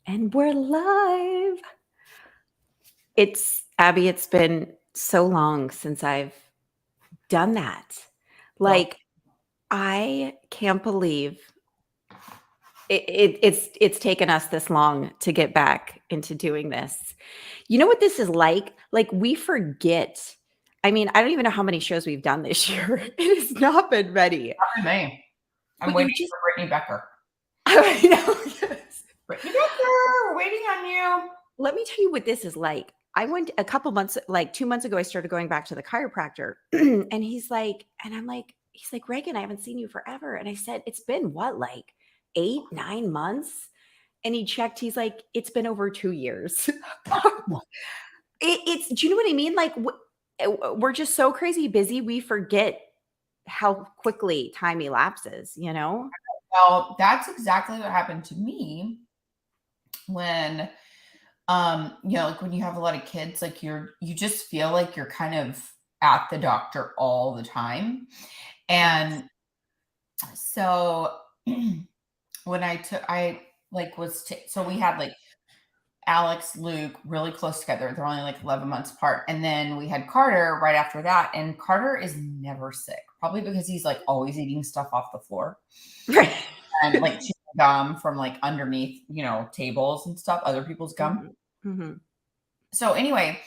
And we're live. It's Abby, it's been so long since I've done that. Well, Like, I can't believe it's taken us this long to get back into doing this. You know what this is like? Like, we forget. I mean, I don't even know how many shows we've done this year. It has not been many. not me. I'm But you waiting just for Brittany Becker. I know. Yes. Brittany Becker, we're waiting on you. Let me tell you what this is like. I went a couple months, like 2 months ago, I started going back to the chiropractor. And he's like, Reagan, I haven't seen you forever. And I said, it's been what, like 8, 9 months? And he checked, he's like, it's been over 2 years. Do you know what I mean? Like, we're just so crazy busy, we forget how quickly time elapses, you know? Well, that's exactly what happened to me when like when you have a lot of kids, like you just feel like you're kind of at the doctor all the time. And so when so we had like Alex, Luke, really close together. They're only like 11 months apart. And then we had Carter right after that. And Carter is never sick, probably because he's like always eating stuff off the floor Right. and like chewing gum from like underneath, tables and stuff, other people's gum. Mm-hmm. So anyway,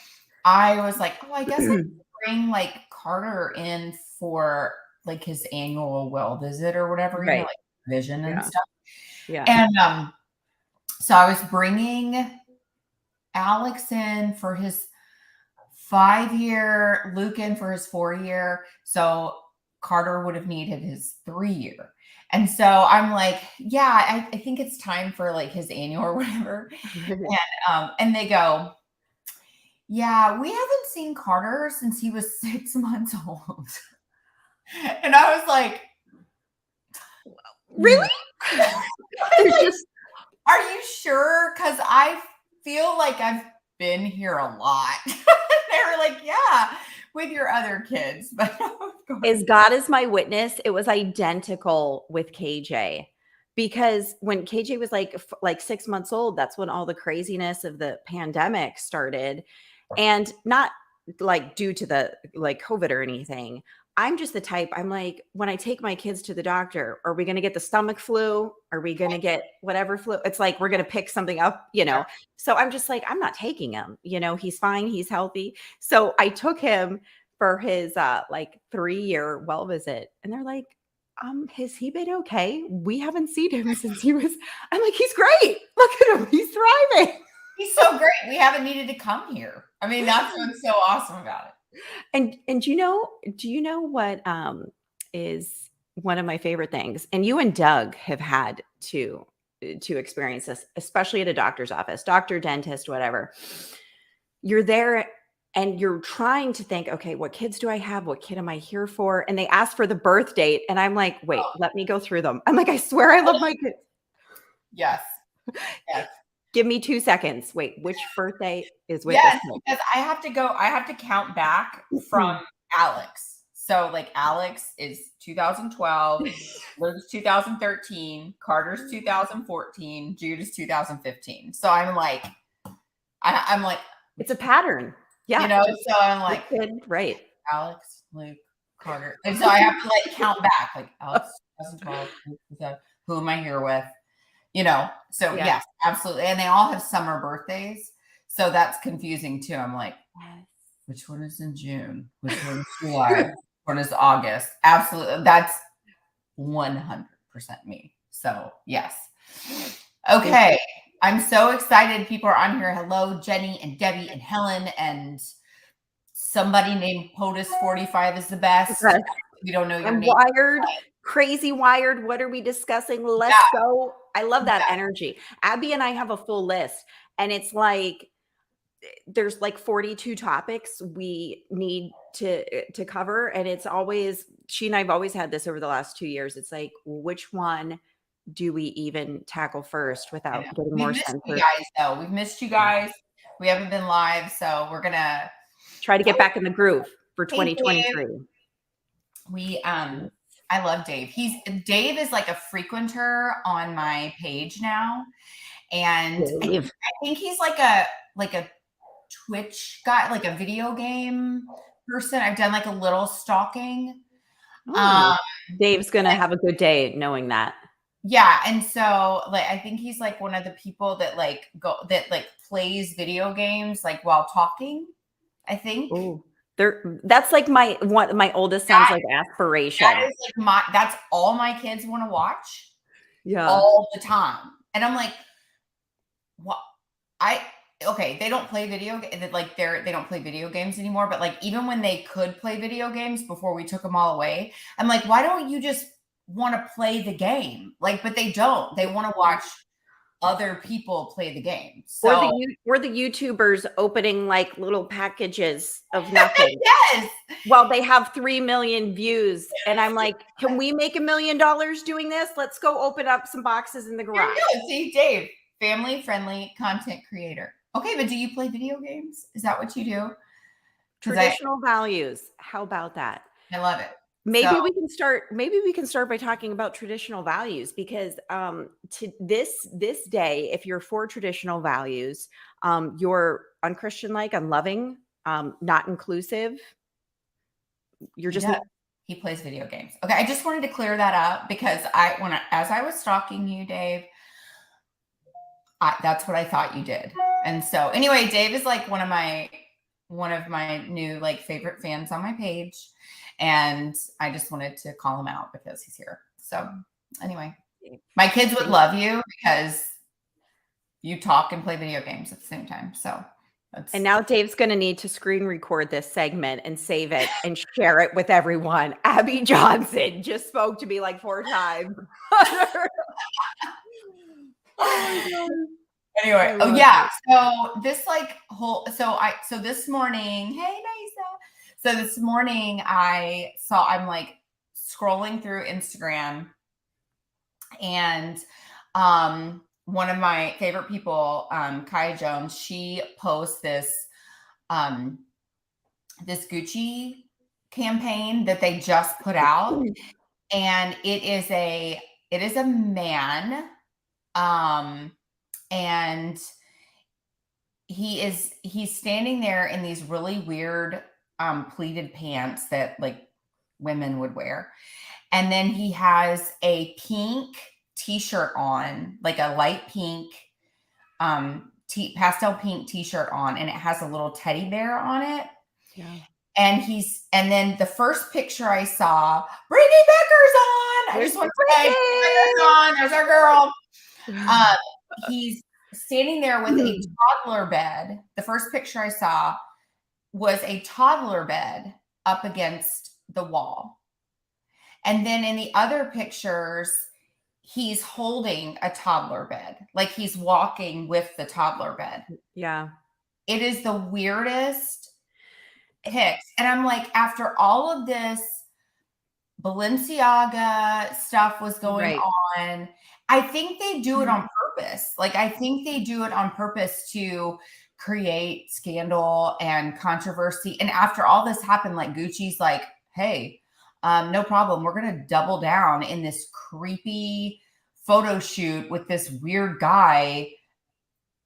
I was like, oh, I guess I could bring like Carter in for like his annual well visit or whatever, Right. like vision and Yeah. stuff. Yeah. And so I was bringing Alex in for his 5-year, Luke in for his 4-year. So Carter would have needed his 3-year. And so I'm like, yeah, I think it's time for like his annual or whatever. And they go, yeah, we haven't seen Carter since he was 6 months old. And I was like, Really? Are you sure? Because I feel like I've been here a lot. They were like, yeah, with your other kids. But As God is my witness, it was identical with KJ. Because when KJ was like 6 months old, that's when all the craziness of the pandemic started. And not like due to the like COVID or anything. I'm just the type, I'm like, when I take my kids to the doctor, are we going to get the stomach flu? Are we going to get whatever flu? It's like, we're going to pick something up, you know? So I'm just like, I'm not taking him, he's fine. He's healthy. So I took him for his like 3-year well visit. And they're like, has he been okay? We haven't seen him since he was, I'm like, he's great. Look at him. He's thriving. He's so great. We haven't needed to come here. I mean, that's what's so awesome about it. And do you know what is one of my favorite things? And you and Doug have had to experience this, especially at a doctor's office, doctor, dentist, whatever. You're there and you're trying to think, okay, what kids do I have? What kid am I here for? And they ask for the birth date. And I'm like, wait, let me go through them. I'm like, I swear I love my kids. Yes. Yes. Give me 2 seconds. Wait, which birthday is with Yes, this? because I have to count back from Alex. So like Alex is 2012, Luke's 2013, Carter's 2014, Jude is 2015. So I'm like, it's a pattern. Yeah. So I'm like, right. Alex, Luke, Carter. And so I have to like count back, like Alex 2012, who am I here with? So yes, absolutely. And they all have summer birthdays. So that's confusing too. I'm like, which one is in June? Which one is July? Which one is August? Absolutely. That's 100% me. So yes. Okay. I'm so excited. People are on here. Hello, Jenny and Debbie and Helen and somebody named POTUS45 is the best. We don't know your name. Wired, crazy wired. What are we discussing? Let's go. I love that energy. Abby and I have a full list, and it's like there's like 42 topics we need to cover, and it's always, she and I've always had this over the last 2 years. It's like, which one do we even tackle first without getting more censored? You guys, though. We've missed you guys. We haven't been live, so we're gonna try to get back in the groove for 2023. I love Dave. Dave is like a frequenter on my page now. And I think he's like a Twitch guy, like a video game person. I've done like a little stalking. Dave's gonna have a good day knowing that. Yeah, and so like I think he's like one of the people that like plays video games like while talking. I think. Ooh. That's like my oldest son's like aspiration. That is like that's all my kids want to watch. Yeah. All the time. And I'm like, what? Okay, they don't play video like they don't play video games anymore, but like even when they could play video games before we took them all away, I'm like, why don't you just want to play the game? Like, but they don't. They want to watch other people play the game. So or the YouTubers opening like little packages of nothing. Yes. Well, they have 3 million views. Yes. And I'm like, can we make $1 million doing this? Let's go open up some boxes in the garage. See, Dave, family-friendly content creator. Okay, but do you play video games? Is that what you do? Traditional values. How about that? I love it. Maybe we can start by talking about traditional values, because to this day, if you're for traditional values, you're unchristian-like, unloving, not inclusive. You're just he plays video games. Okay, I just wanted to clear that up because as I was stalking you, Dave, that's what I thought you did. And so anyway, Dave is like one of my new like favorite fans on my page. And I just wanted to call him out because he's here. So anyway, my kids would love you because you talk and play video games at the same time. So and now Dave's going to need to screen record this segment and save it and share it with everyone. Abby Johnson just spoke to me like 4 times. Anyway, oh yeah. So this like so this morning, hey Nisa. So this morning I'm like scrolling through Instagram, and one of my favorite people, Kaya Jones, she posts this Gucci campaign that they just put out, and it is a man, and he's standing there in these really weird pleated pants that like women would wear. And then he has a pink t-shirt on, like a light pink, pastel pink t-shirt on. And it has a little teddy bear on it. Yeah. And then the first picture I saw, Brittany Becker's on. I just want to say, Becker's on. There's our girl. He's standing there with a toddler bed. The first picture I saw was a toddler bed up against the wall. And then in the other pictures, he's holding a toddler bed, like he's walking with the toddler bed. Yeah. It is the weirdest pics. And I'm like, after all of this Balenciaga stuff was going on, I think they do it on purpose. Like, I think they do it on purpose to create scandal and controversy. And after all this happened, like Gucci's like, hey, no problem. We're going to double down in this creepy photo shoot with this weird guy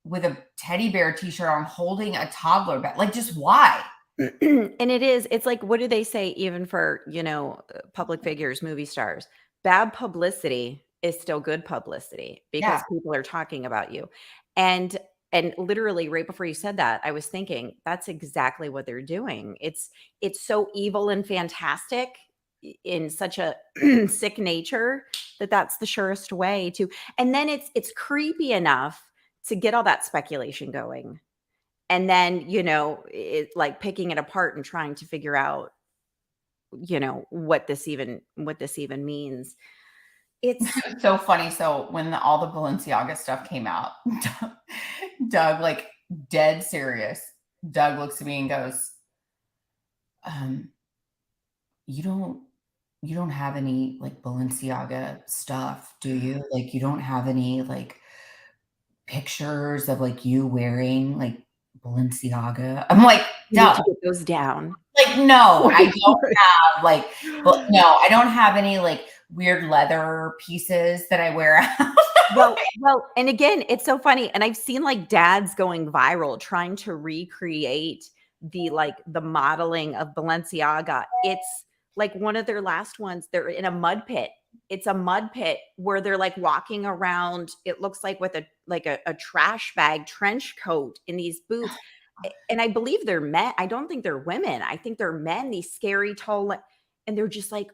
with a teddy bear t-shirt on holding a toddler bed. Like, just why? And it's like, what do they say even for, public figures, movie stars? Bad publicity is still good publicity because people are talking about you. And literally right before you said that, I was thinking that's exactly what they're doing. It's so evil and fantastic in such a sick nature that's the surest way to, and then it's creepy enough to get all that speculation going. And then, it's like picking it apart and trying to figure out, what this even means. It's so funny. So when all the Balenciaga stuff came out, Doug, like dead serious, Doug looks at me and goes, you don't have any like Balenciaga stuff, do you? Like, you don't have any like pictures of like you wearing like Balenciaga? I'm like, no. You need to get those down. Like, no, I don't have like, no, I don't have any like weird leather pieces that I wear out. Well, and again, it's so funny. And I've seen like dads going viral trying to recreate the modeling of Balenciaga. It's like one of their last ones. They're in a mud pit. It's a mud pit where they're like walking around. It looks like with a trash bag trench coat in these boots. And I believe they're men. I don't think they're women. I think they're men, these scary tall, and they're just like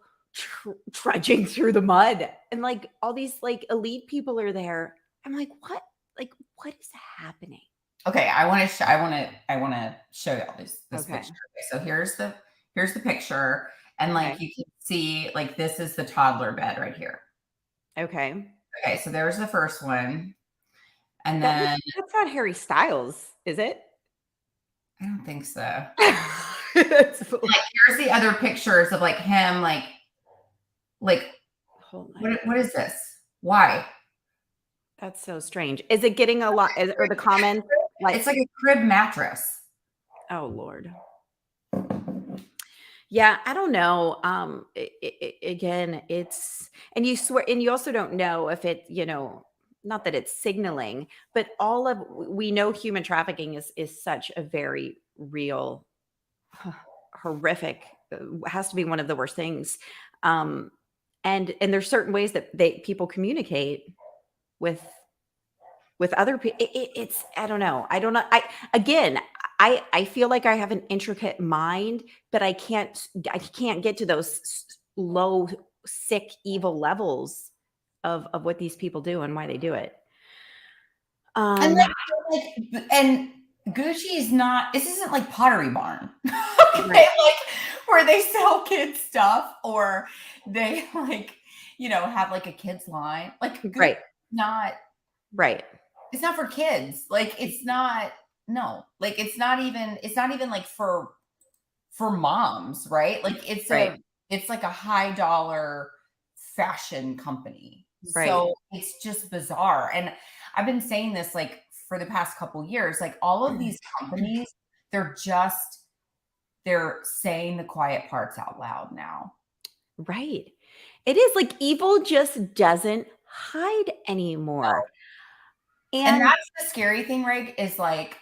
trudging through the mud, and like all these like elite people are there. I'm like, what? Like, what is happening? Okay, I want to show y'all this Okay. picture. Okay, so here's the picture, and like Okay. you can see, like this is the toddler bed right here. Okay. Okay, so there's the first one, and then That's not Harry Styles, is it? I don't think so. It's Like here's the other pictures of like him, like hold on. what is this? Why? That's so strange. Is it getting a lot? Or the comments like It's like a crib mattress. Oh Lord. Yeah, I don't know. Again, it's and you swear, and you also don't know if it, not that it's signaling, but we know human trafficking is such a very real, horrific, has to be one of the worst things. And there's certain ways that people communicate with other people. It's I don't know. I don't know. I feel like I have an intricate mind, but I can't get to those low, sick, evil levels of what these people do and why they do it. And and Gucci's not. This isn't like Pottery Barn, okay? Right. Like where they sell kids stuff or they have like a kids line. Like Right. Not Right. It's not for kids. Like it's not. No, like it's not even like for moms, right? Like it's like a high dollar fashion company. Right. So it's just bizarre. And I've been saying this like for the past couple years, like all of these companies, they're saying the quiet parts out loud now. Right. It is like evil just doesn't hide anymore. No. And that's the scary thing, Rig, is like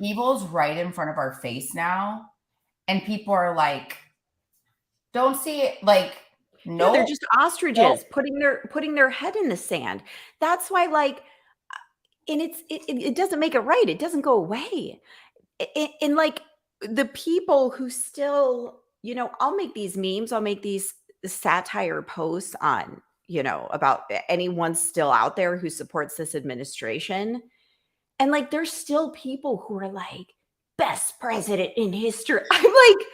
evil's right in front of our face now. And people are like, don't see it. Like, no, they're just ostriches putting their head in the sand. That's why, like, and it doesn't make it right. It doesn't go away. And like the people who still, I'll make these memes. I'll make these satire posts on, about anyone still out there who supports this administration. And like, there's still people who are like, best president in history. I'm like,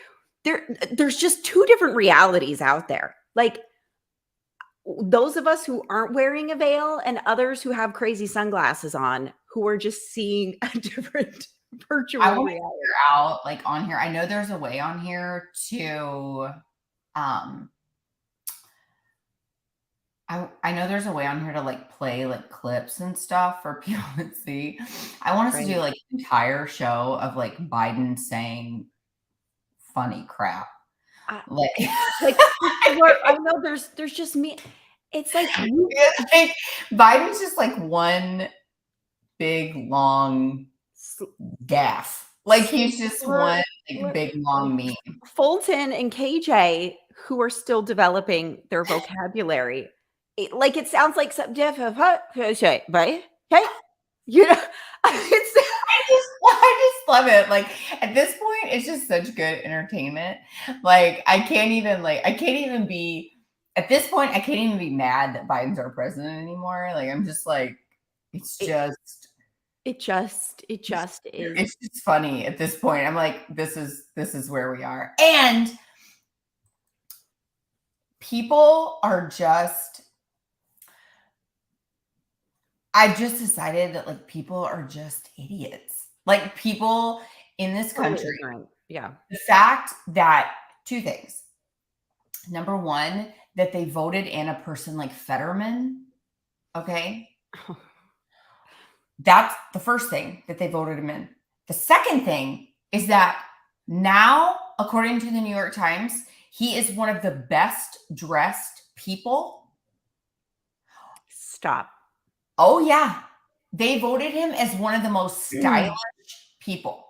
there's just two different realities out there. Like those of us who aren't wearing a veil and others who have crazy sunglasses on, who are just seeing a different virtual I want to reality. figure out like on here. I know there's a way on here to I know there's a way on here to like play like clips and stuff for people to see. I want us to do like an entire show of like Biden saying funny crap. Like I know there's just me. It's like Biden's just like one big long gaff. Like he's just one big long meme. Fulton and KJ, who are still developing their vocabulary, it sounds like some diff of hey, I just love it. Like at this point, it's just such good entertainment. Like I can't even be at this point. I can't even be mad that Biden's our president anymore. Like I'm just like, it just is. It's just funny at this point. I'm like, this is where we are, and people are just. I've just decided that like people are just idiots. Like people in this country. Yeah. The fact that two things. Number one, that they voted in a person like Fetterman. Okay. That's the first thing that they voted him in. The second thing is that now, according to the New York Times, he is one of the best dressed people Stop. Oh, yeah. They voted him as one of the most stylish people.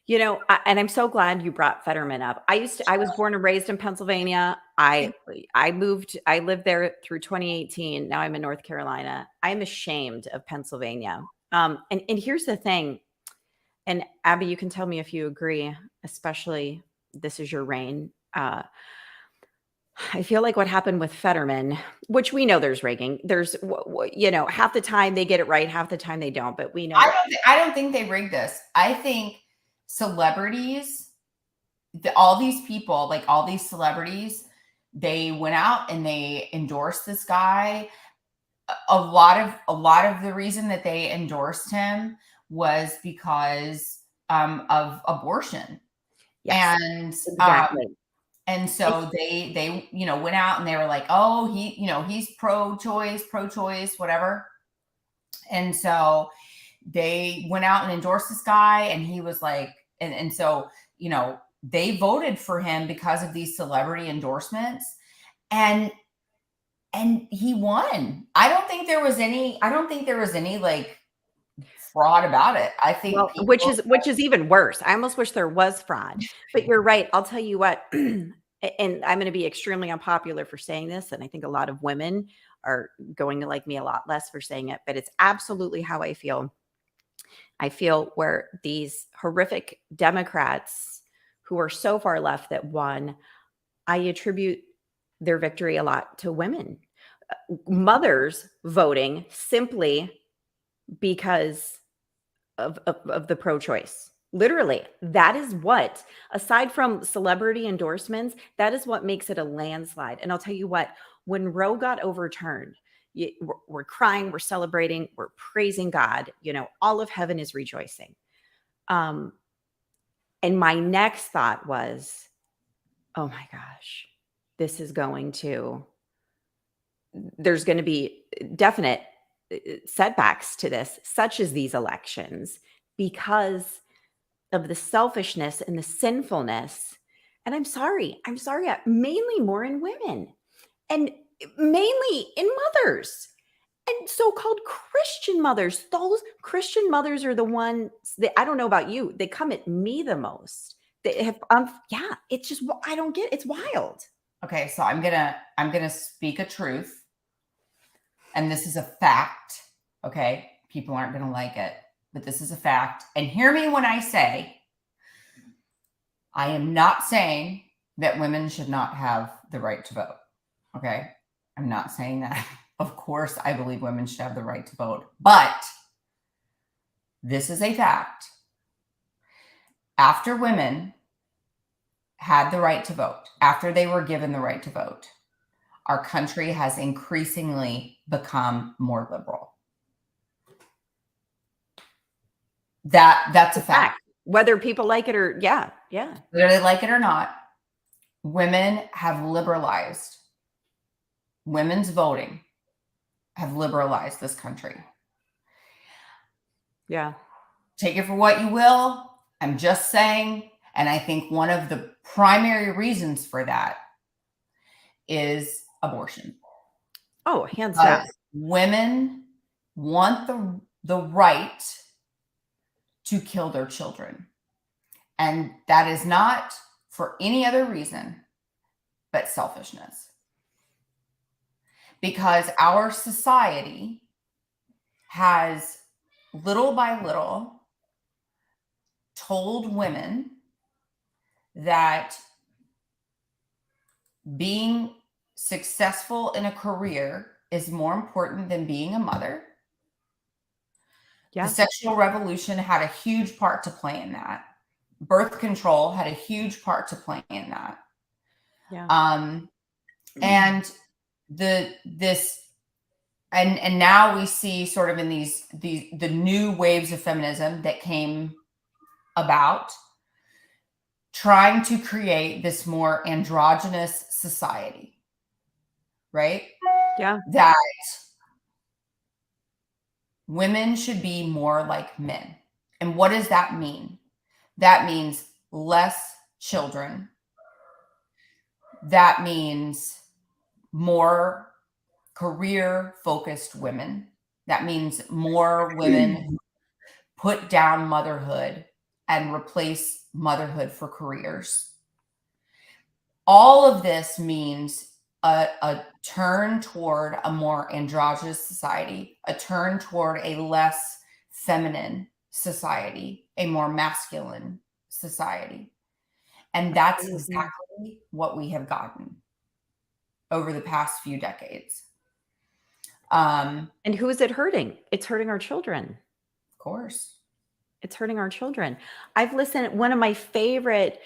You know, and I'm so glad you brought Fetterman up. I was born and raised in Pennsylvania. I lived there through 2018. Now I'm in North Carolina. I'm ashamed of Pennsylvania. And here's the thing, and Abby, you can tell me if you agree, especially this is your reign. I feel like what happened with Fetterman, which we know there's rigging. There's, half the time they get it right, half the time they don't. But we know. I don't think they rigged this. I think celebrities, all these people, like all these celebrities, they went out and they endorsed this guy. A lot of the reason that they endorsed him was because of abortion. Yes, And exactly. and so they went out and they were like, oh, he's pro-choice, whatever. And so they went out and endorsed this guy, and he was like, and so they voted for him because of these celebrity endorsements, and he won. I don't think there was any like fraud about it. I think which is even worse. I almost wish there was fraud. But you're right. I'll tell you what, and I'm going to be extremely unpopular for saying this, and I think a lot of women are going to like me a lot less for saying it, but it's absolutely how I feel. I feel where these horrific Democrats who are so far left that won, I attribute their victory a lot to women. Mothers voting simply because of the pro-choice. Literally, that is what, aside from celebrity endorsements, that is what makes it a landslide. And I'll tell you what, when Roe got overturned, we're crying, we're celebrating, we're praising God. All of heaven is rejoicing. And my next thought was, oh my gosh, there's going to be definite setbacks to this, such as these elections, because of the selfishness and the sinfulness. And I'm sorry, mainly more in women and mainly in mothers and so-called Christian mothers. Those Christian mothers are the ones that, I don't know about you, they come at me the most. They have, it's just, I don't get, it's wild. Okay, so I'm gonna speak a truth. And this is a fact, okay? People aren't going to like it, but this is a fact. And hear me when I say, I am not saying that women should not have the right to vote, okay? I'm not saying that. Of course, I believe women should have the right to vote, but this is a fact. After women had the right to vote, after they were given the right to vote, our country has increasingly become more liberal. That's a fact. Whether people like it or whether they like it or not, women have liberalized. Women's voting have liberalized this country. Yeah. Take it for what you will. I'm just saying, and I think one of the primary reasons for that is abortion. Oh, hands down. Women want the right to kill their children. And that is not for any other reason but selfishness. Because our society has little by little told women that being successful in a career is more important than being a mother. Yeah. The sexual revolution had a huge part to play in that. Birth control had a huge part to play in that. Yeah. And and now we see sort of in the new waves of feminism that came about, trying to create this more androgynous society, right? Yeah. That women should be more like men. And what does that mean? That means less children. That means more career focused women. That means more women put down motherhood and replace motherhood for careers. All of this means a turn toward a more androgynous society, a turn toward a less feminine society, a more masculine society. And that's exactly what we have gotten over the past few decades. And who is it hurting? It's hurting our children. Of course. It's hurting our children. I've listened, one of my favorite,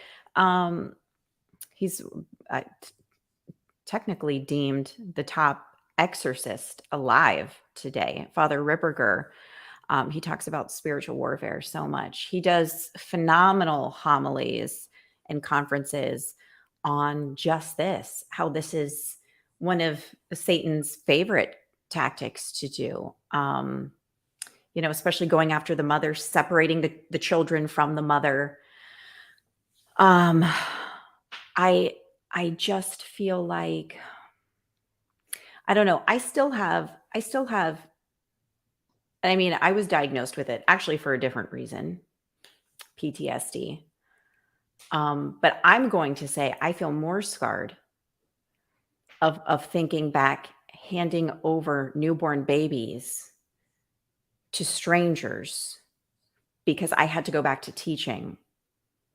he's technically deemed the top exorcist alive today, Father Ripperger. He talks about spiritual warfare so much. He does phenomenal homilies and conferences on just this, how this is one of Satan's favorite tactics to do. Especially going after the mother, separating the children from the mother. I just feel like, I don't know. I was diagnosed with it actually for a different reason, PTSD. But I'm going to say I feel more scarred of thinking back, handing over newborn babies to strangers because I had to go back to teaching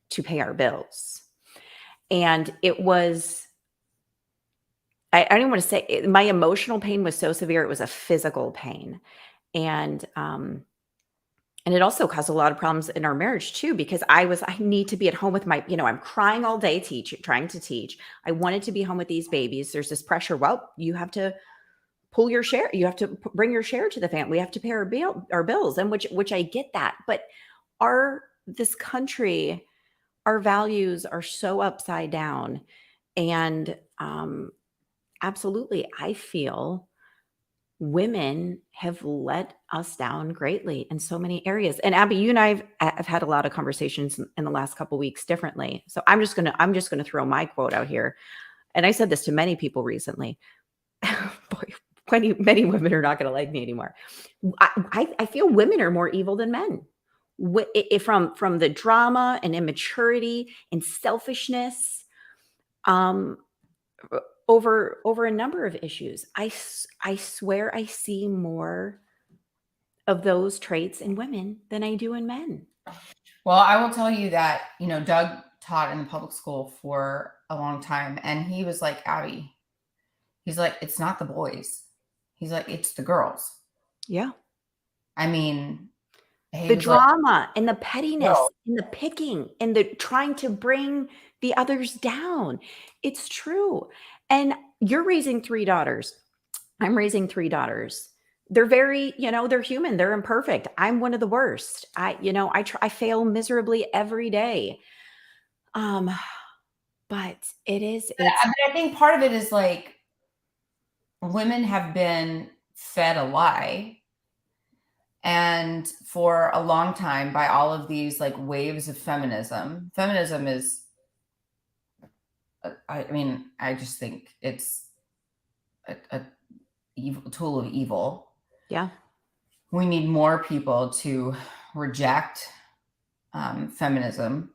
to pay our bills. And it was, I don't want to say my emotional pain was so severe. It was a physical pain. And it also caused a lot of problems in our marriage too, because I need to be at home with my, I'm crying all day trying to teach. I wanted to be home with these babies. There's this pressure. Well, you have to pull your share. You have to bring your share to the family. We have to pay our bills, and which I get that. But this country, our values are so upside down. And absolutely, I feel women have let us down greatly in so many areas. And Abby, you and I have had a lot of conversations in the last couple of weeks differently. So I'm just gonna throw my quote out here. And I said this to many people recently. Boy, many women are not going to like me anymore. I feel women are more evil than men. From the drama and immaturity and selfishness, over a number of issues. I swear I see more of those traits in women than I do in men. Well, I will tell you that, Doug taught in the public school for a long time, and he was like, Abby, he's like, it's not the boys. He's like, it's the girls. Yeah. I mean, the drama and the pettiness and the picking and the trying to bring the others down. It's true. And you're raising 3 daughters. I'm raising 3 daughters. They're very, they're human. They're imperfect. I'm one of the worst. I fail miserably every day. But I think part of it is like, women have been fed a lie, and for a long time, by all of these like waves of feminism is, I just think it's a tool of evil. Yeah. We need more people to reject feminism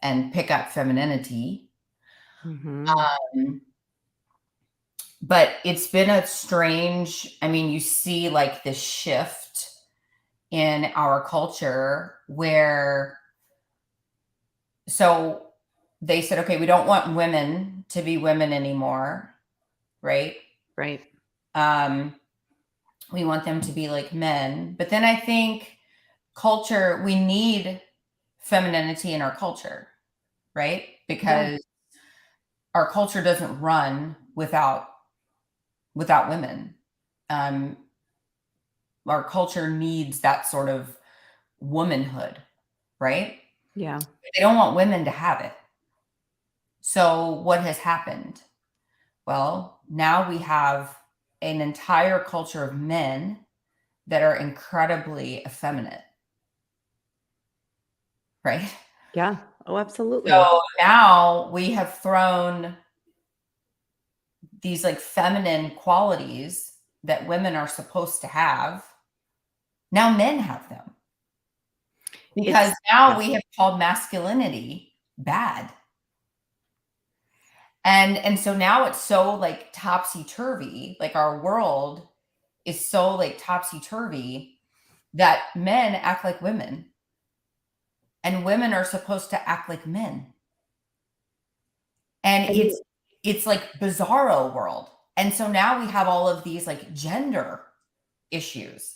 and pick up femininity. Mm-hmm. But it's been a strange, you see like this shift in our culture where, so they said, okay, we don't want women to be women anymore. Right. Right. We want them to be like men. But then I think culture, we need femininity in our culture, right? Because our culture doesn't run without women. Our culture needs that sort of womanhood, right? Yeah. They don't want women to have it. So what has happened? Well, now we have an entire culture of men that are incredibly effeminate, right? Yeah. Oh, absolutely. So now we have thrown these like feminine qualities that women are supposed to have, now men have them. Because now we have called masculinity bad. And so now it's so like topsy-turvy, like our world is so like topsy-turvy that men act like women and women are supposed to act like men. And it's like bizarro world. And so now we have all of these like gender issues,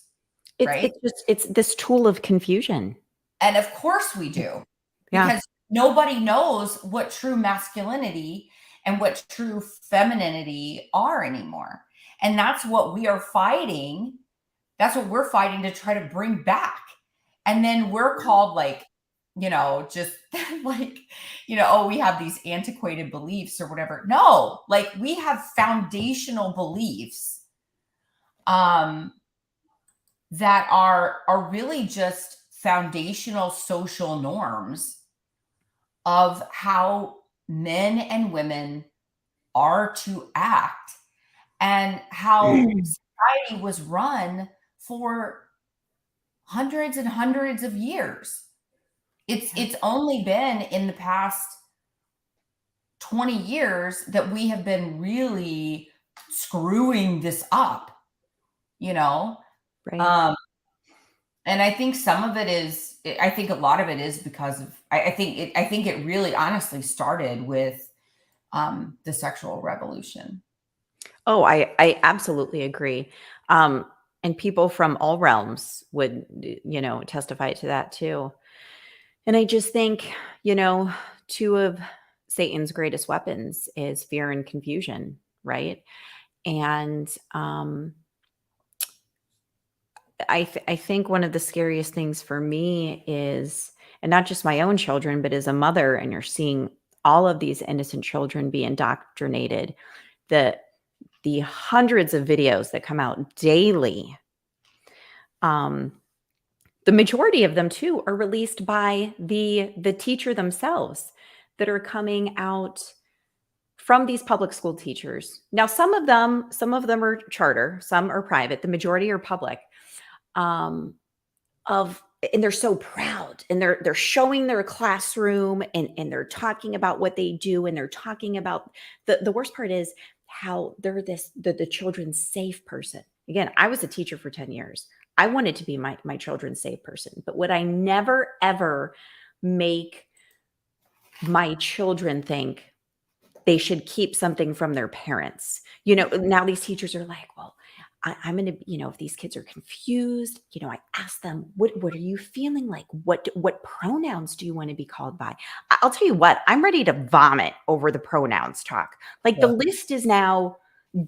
right? It's this tool of confusion. And of course we do. Yeah. Because nobody knows what true masculinity and what true femininity are anymore. And that's what we are fighting. That's what we're fighting to try to bring back. And then we're called like, just like, oh, we have these antiquated beliefs or whatever. No, like we have foundational beliefs that are really just foundational social norms of how men and women are to act and how society was run for hundreds and hundreds of years. It's only been in the past 20 years that we have been really screwing this up, Right. And I think some of it is, I think a lot of it is because of, I think it really honestly started with the sexual revolution. Oh, I absolutely agree. And people from all realms would, testify to that too. And I just think, two of Satan's greatest weapons is fear and confusion, right? And I think one of the scariest things for me is, and not just my own children, but as a mother, and you're seeing all of these innocent children be indoctrinated, the hundreds of videos that come out daily, the majority of them too are released by the teacher themselves that are coming out from these public school teachers. Now, some of them are charter, some are private, the majority are public. And they're so proud, and they're showing their classroom, and they're talking about what they do, and they're talking about the worst part is how they're the children's safe person. Again, I was a teacher for 10 years. I wanted to be my children's safe person, but would I never ever make my children think they should keep something from their parents. Now these teachers are like, well, I'm going to, if these kids are confused, I ask them, what are you feeling like? What pronouns do you want to be called by? I'll tell you what, I'm ready to vomit over the pronouns talk. Like the list is now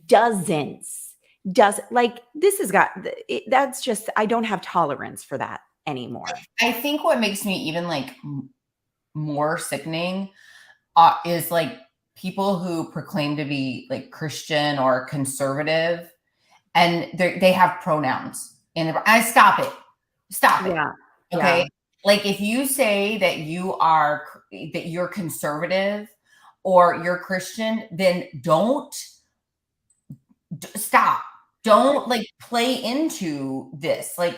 dozens. Like this has got, that's just, I don't have tolerance for that anymore. I think what makes me even like more sickening is like people who proclaim to be like Christian or conservative, and they have pronouns. And I stop it. Yeah. Okay. Yeah. Like if you say that you're conservative or you're Christian, then don't stop. Don't like play into this. Like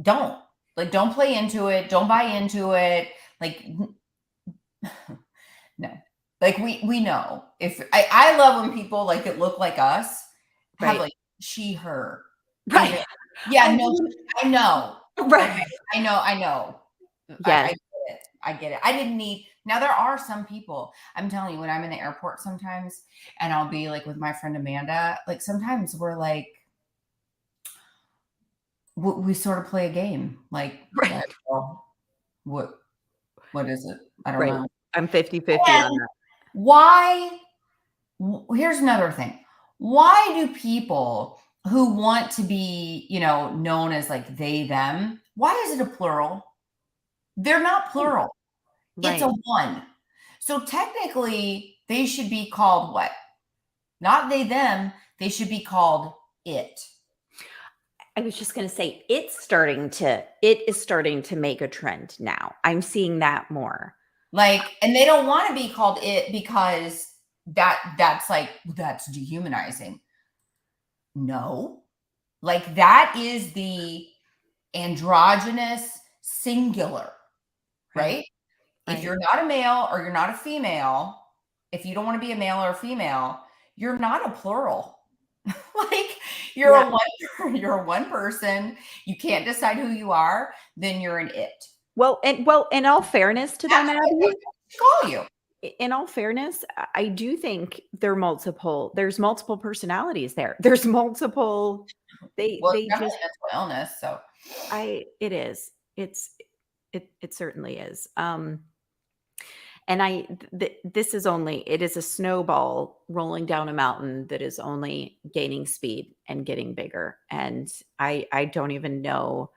don't play into it. Don't buy into it. Like no. Like we know. If I love when people like that look like us have like she, her. Right. Yeah, no, I know. Right. Okay, I know. Yes. I get it. I didn't need. Now there are some people. I'm telling you, when I'm in the airport sometimes, and I'll be like with my friend Amanda. Like sometimes we're like, we sort of play a game. Like, what is it? I don't know. I'm 50-50 on that. Why? Here's another thing. Why do people who want to be, known as like they, them, why is it a plural? They're not plural. Right. It's a one. So technically they should be called what? Not they, them. They should be called it. I was just going to say it is starting to make a trend now. I'm seeing that more. Like, and they don't want to be called it because that's dehumanizing. No, Like that is the androgynous singular, right? If you're not a male or you're not a female, if you don't want to be a male or a female, you're not a plural. Like you're Yeah. you're one person. You can't decide who you are, then you're an it. Well, in all fairness to them, That's what Abby, they call you. in all fairness, I do think there's multiple personalities there. There's multiple, Well, it's they definitely just, mental illness. So it is. It certainly is. And this is it is a snowball rolling down a mountain that is only gaining speed and getting bigger. And I don't even know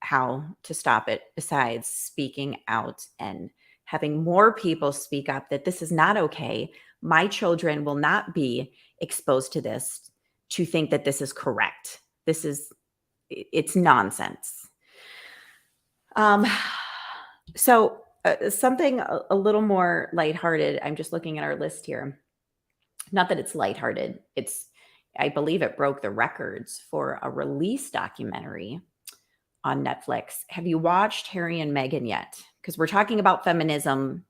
how to stop it besides speaking out and having more people speak up that this is not okay. My children will not be exposed to this to think that this is correct. It's nonsense. So something a little more lighthearted. I'm just looking at our list here. Not that it's lighthearted. I believe it broke the records for a release documentary on Netflix. Have you watched Harry and Meghan yet? Because we're talking about feminism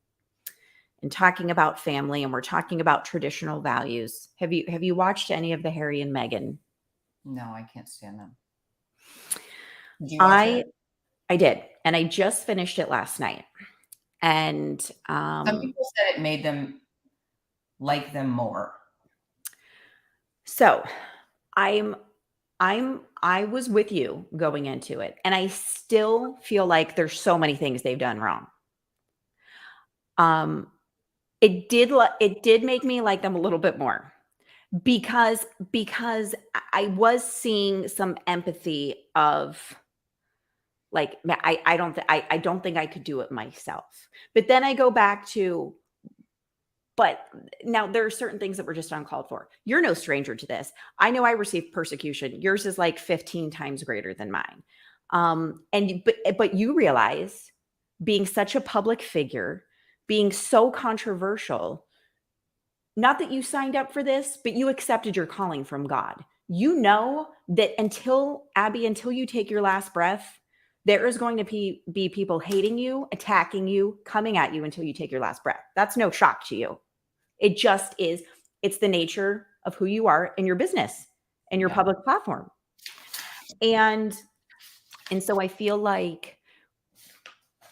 and talking about family, and we're talking about traditional values. Have you watched any of the Harry and Meghan? no, I can't stand them. Did you watch it? I did, and I just finished it last night. And Some people said it made them like them more. So I was with you going into it, and I still feel like there's so many things they've done wrong. It did make me like them a little bit more because I was seeing some empathy of like I don't think I could do it myself. But then I go back to, but now there are certain things that were just uncalled for. You're no stranger to this. I know I received persecution. Yours is like 15 times greater than mine. But you realize, being such a public figure, being so controversial, not that you signed up for this, but you accepted your calling from God. You know that until you take your last breath, there is going to be people hating you, attacking you, coming at you until you take your last breath. That's no shock to you. It just is. It's the nature of who you are in your business and your public platform. And so I feel like,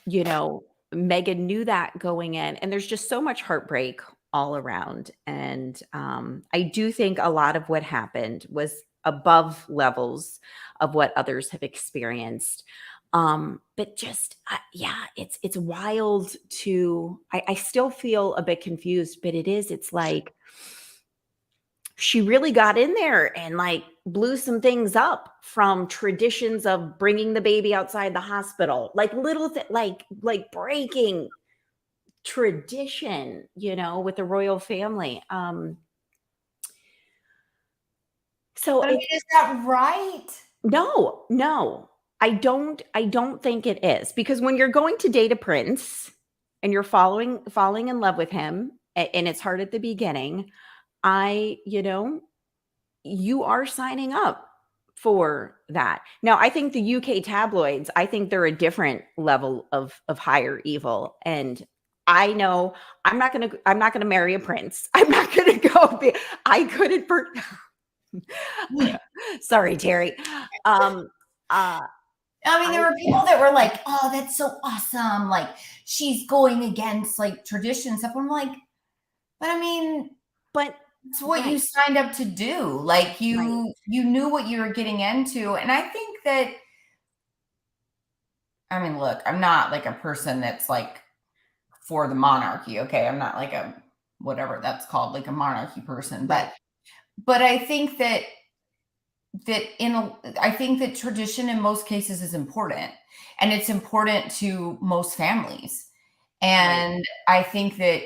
Meghan knew that going in, and there's just so much heartbreak all around. And I do think a lot of what happened was above levels of what others have experienced. But just, it's wild I still feel a bit confused, but it's like, she really got in there and like blew some things up, from traditions of bringing the baby outside the hospital, like little like breaking tradition, with the royal family. So But I mean, is that right? No, I don't think it is, because when you're going to date a prince and you're falling in love with him, and it's hard at the beginning, you are signing up for that. Now, I think the UK tabloids, I think they're a different level of higher evil. And I know I'm not going to marry a prince. I'm not going to I couldn't sorry, Terry. I mean, there were people that were like, "Oh, that's so awesome! Like, she's going against like tradition stuff." I'm like, but I mean, but it's what you signed up to do. Like, you knew what you were getting into, and I think that. I mean, look, I'm not like a person that's like for the monarchy. Okay, I'm not like a whatever that's called, like a monarchy person, but I think that I think that tradition in most cases is important, and it's important to most families. And I think that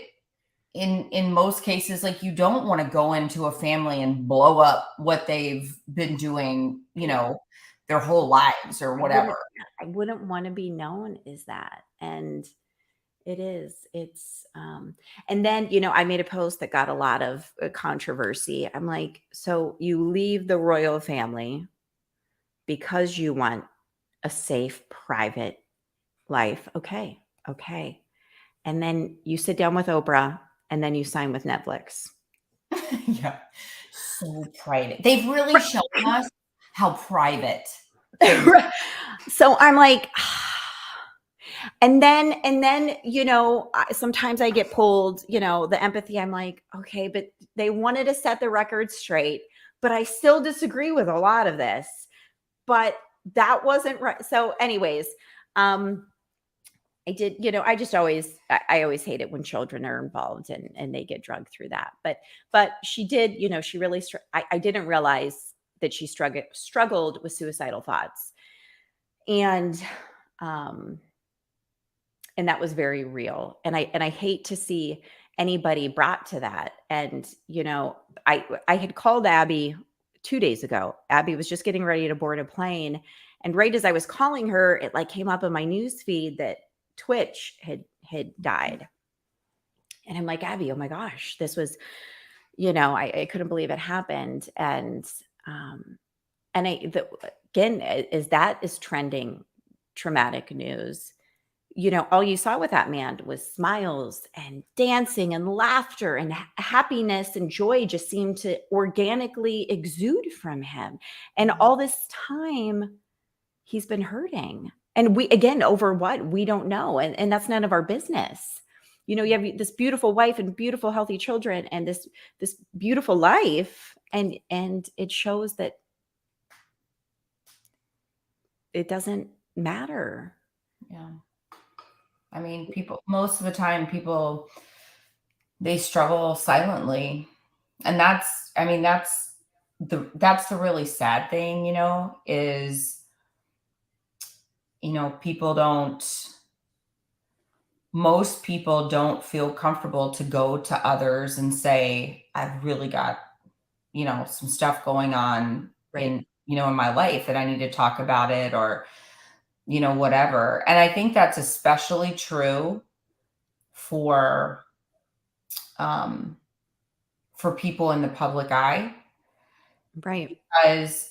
in most cases, like, you don't want to go into a family and blow up what they've been doing, their whole lives or whatever. I wouldn't want to be known as that. And it's and then, I made a post that got a lot of controversy. I'm like, so you leave the royal family because you want a safe, private life. Okay. Okay. And then you sit down with Oprah and then you sign with Netflix. Yeah. So private. They've really shown us how private. So I'm like, and then, sometimes I get pulled, the empathy. I'm like, okay, but they wanted to set the record straight, but I still disagree with a lot of this. But that wasn't right. So anyways, I did, I always hate it when children are involved and they get drugged through that. But she did, she really, I didn't realize that she struggled with suicidal thoughts. And, and that was very real. And I hate to see anybody brought to that. And, I had called Abby 2 days ago. Abby was just getting ready to board a plane. And right as I was calling her, it like came up in my news feed that Twitch had died. And I'm like, Abby, oh my gosh, this was, I couldn't believe it happened. And again, as that is trending traumatic news, all you saw with that man was smiles and dancing and laughter, and happiness and joy just seemed to organically exude from him. And all this time he's been hurting. And we, again, over what? We don't know. And that's none of our business. You have this beautiful wife and beautiful, healthy children and this beautiful life. And it shows that it doesn't matter. Yeah. I mean, most of the time, they struggle silently. And that's the really sad thing, is, most people don't feel comfortable to go to others and say, I've really got, some stuff going on in my life that I need to talk about it, or, whatever. And I think that's especially true for people in the public eye. Right. Because,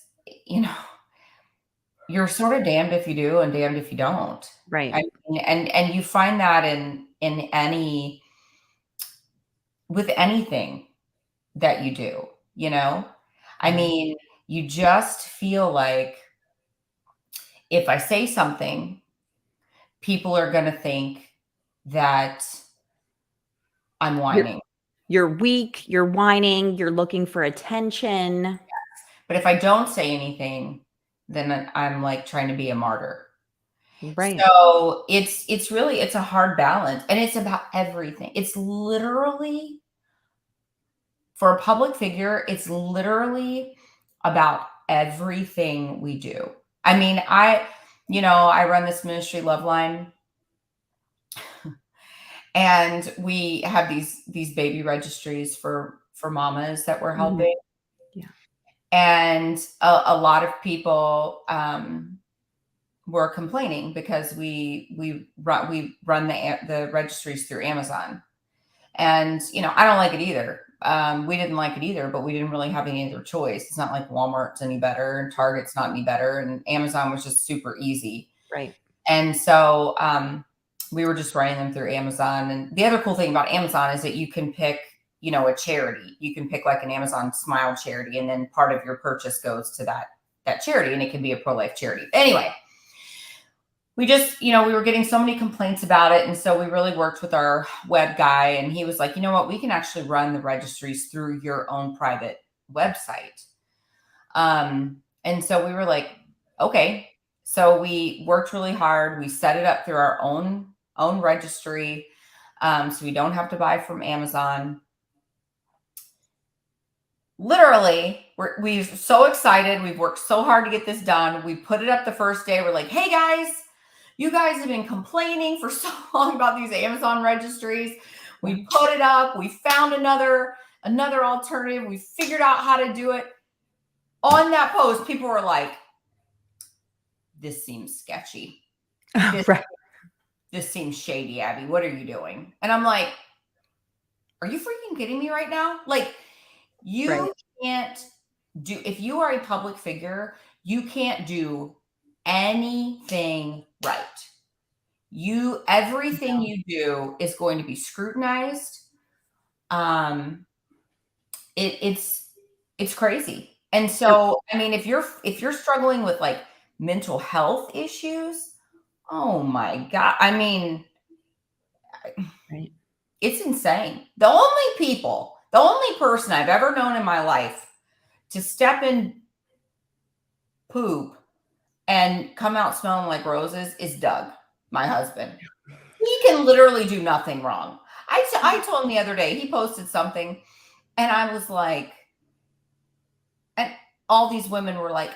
you're sort of damned if you do and damned if you don't. Right. I mean, and you find that with anything that you do, I mean, you just feel like if I say something, people are going to think that I'm whining. You're weak, you're whining, you're looking for attention. Yes. But if I don't say anything, then I'm like trying to be a martyr. Right. So it's a hard balance, and it's about everything. It's literally, for a public figure, it's literally about everything we do. I mean, I run this ministry, Loveline, and we have these baby registries for mamas that we're helping. Yeah. And a lot of people were complaining because we run the registries through Amazon. And, I don't like it either. We didn't like it either, but we didn't really have any other choice. It's not like Walmart's any better and Target's not any better. And Amazon was just super easy. Right. And so we were just running them through Amazon. And the other cool thing about Amazon is that you can pick, a charity. You can pick like an Amazon Smile charity, and then part of your purchase goes to that charity, and it can be a pro-life charity. Anyway, we just, we were getting so many complaints about it. And so we really worked with our web guy, and he was like, you know what, we can actually run the registries through your own private website. And so we were like, okay. So we worked really hard. We set it up through our own registry. So we don't have to buy from Amazon. Literally, we're so excited. We've worked so hard to get this done. We put it up the first day. We're like, hey guys, you guys have been complaining for so long about these Amazon registries. We put it up. We found another alternative. We figured out how to do it. On that post, people were like, this seems sketchy. This seems shady, Abby. What are you doing? And I'm like, are you freaking kidding me right now? Like, you can't do, if you are a public figure, you can't do anything right. Everything you do is going to be scrutinized. Um, it's crazy. And so, I mean, if you're struggling with like mental health issues, oh my God. I mean, Right. it's insane. The only person I've ever known in my life to step in poop and come out smelling like roses is Doug, my husband. He can literally do nothing wrong. I told him the other day, he posted something, and I was like, and all these women were like,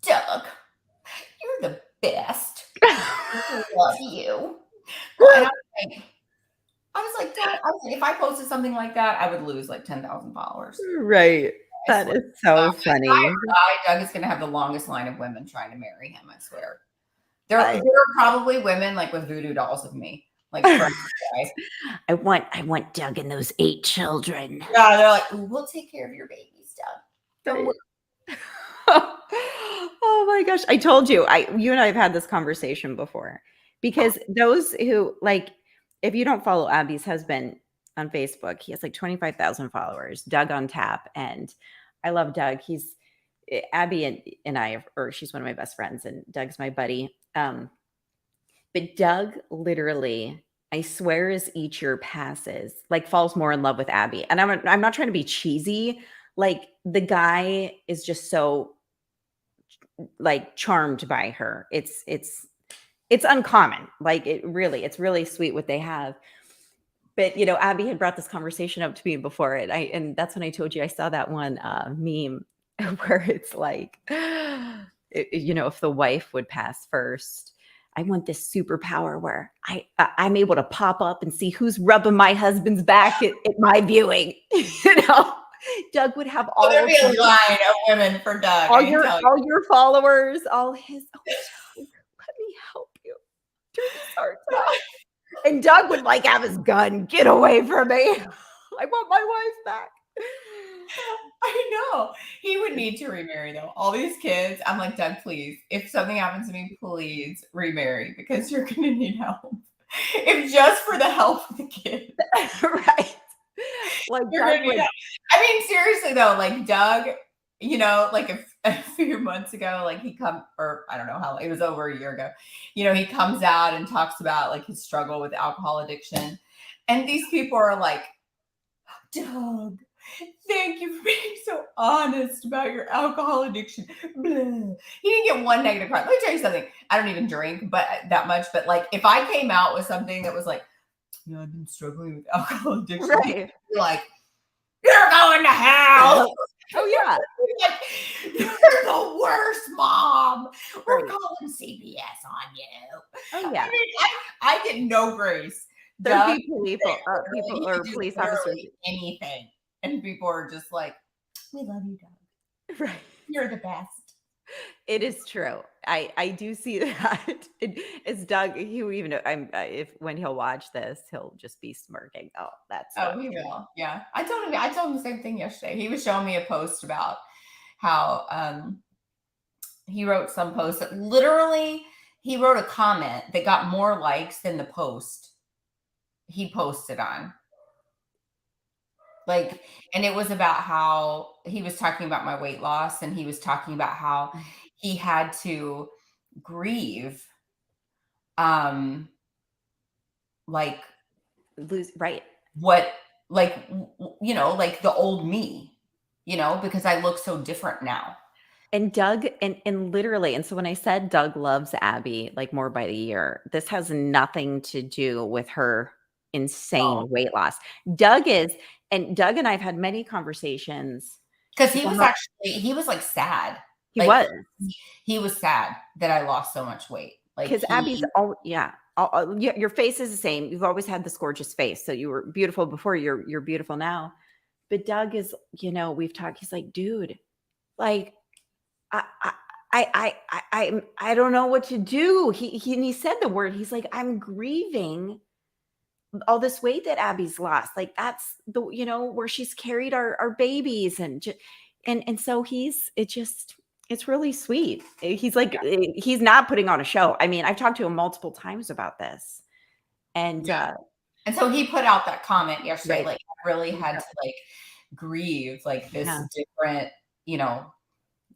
Doug, you're the best. I love you. And I was like, Doug, if I posted something like that, I would lose like 10,000 followers. Right. That is so funny. Doug is going to have the longest line of women trying to marry him, I swear. There are probably women like with voodoo dolls of me. Like, I want Doug and those 8 children. Yeah, they're like, we'll take care of your babies, Doug. Don't worry. Oh my gosh. I told you, you and I have had this conversation before, because those who like, if you don't follow Abby's husband on Facebook, he has like 25,000 followers, Doug on tap. And I love Doug. He's Abby and I, or she's one of my best friends, and Doug's my buddy. But Doug literally, I swear, as each year passes, like falls more in love with Abby. And I'm not trying to be cheesy. Like, the guy is just so like charmed by her. It's uncommon. Like, it's really sweet what they have. But Abby had brought this conversation up to me before, and that's when I told you I saw that one meme where it's like, if the wife would pass first, I want this superpower where I'm able to pop up and see who's rubbing my husband's back at my viewing. Doug would have all there'd be a line of women for Doug. All your followers, all his. Oh, Doug, let me help you during this hard time. And Doug would like have his gun. Get away from me! I want my wife back. I know. He would need to remarry though. All these kids, I'm like, Doug, please, if something happens to me, please remarry, because you're gonna need help. If just for the help of the kids. Right. Like, I mean, seriously though, like Doug, like a few months ago, like or I don't know how, it was over a year ago, he comes out and talks about like his struggle with alcohol addiction. And these people are like, Doug, thank you for being so honest about your alcohol addiction. Blah. He didn't get one negative comment. Let me tell you something. I don't even drink that much, but like if I came out with something that was like, I've been struggling with alcohol addiction. Right. Like, you're going to hell. Oh yeah. You're the worst, Mom. We're calling CBS on you. Oh yeah. I mean, I get no grace. There'd be people or police officers, anything, and people are just like, "We love you, Doug. Right? You're the best." It is true. I do see that. It's Doug. He even when he'll watch this, he'll just be smirking. Oh, that's he will. Yeah, I told him the same thing yesterday. He was showing me a post about how he wrote some post that literally he wrote a comment that got more likes than the post he posted on. Like, and it was about how he was talking about my weight loss, and he was talking about how he had to grieve, like lose, right? What, like, like the old me, because I look so different now. And Doug, and literally, and so when I said Doug loves Abby like more by the year, this has nothing to do with her insane weight loss. Doug and I have had many conversations, because he was like sad. He was sad that I lost so much weight. Like, because Abby's your face is the same. You've always had this gorgeous face, so you were beautiful before. You're beautiful now. But Doug is, we've talked. He's like, dude, like, I don't know what to do. He said the word. He's like, I'm grieving all this weight that Abby's lost. Like, that's the where she's carried our babies, and so It's really sweet. He's like, he's not putting on a show. I mean, I've talked to him multiple times about this. And and so he put out that comment yesterday, right. like I really had to like grieve like this different,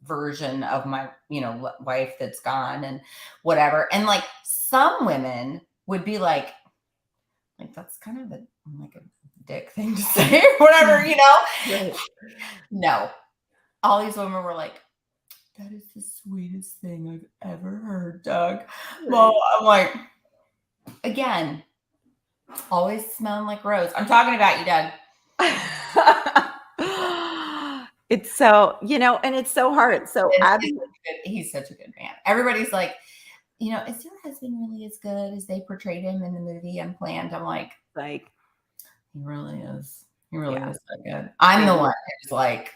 version of my, wife that's gone and whatever. And like some women would be like that's kind of like a dick thing to say or whatever, Right. No. All these women were like, that is the sweetest thing I've ever heard, Doug. Right. Well, I'm like, again, always smelling like rose. I'm talking about you, Doug. It's so, and it's so hard. So Abby, he's such a good man. Everybody's like, is your husband really as good as they portrayed him in the movie Unplanned? I'm like, he really is. He really is so good. I'm the one who's like,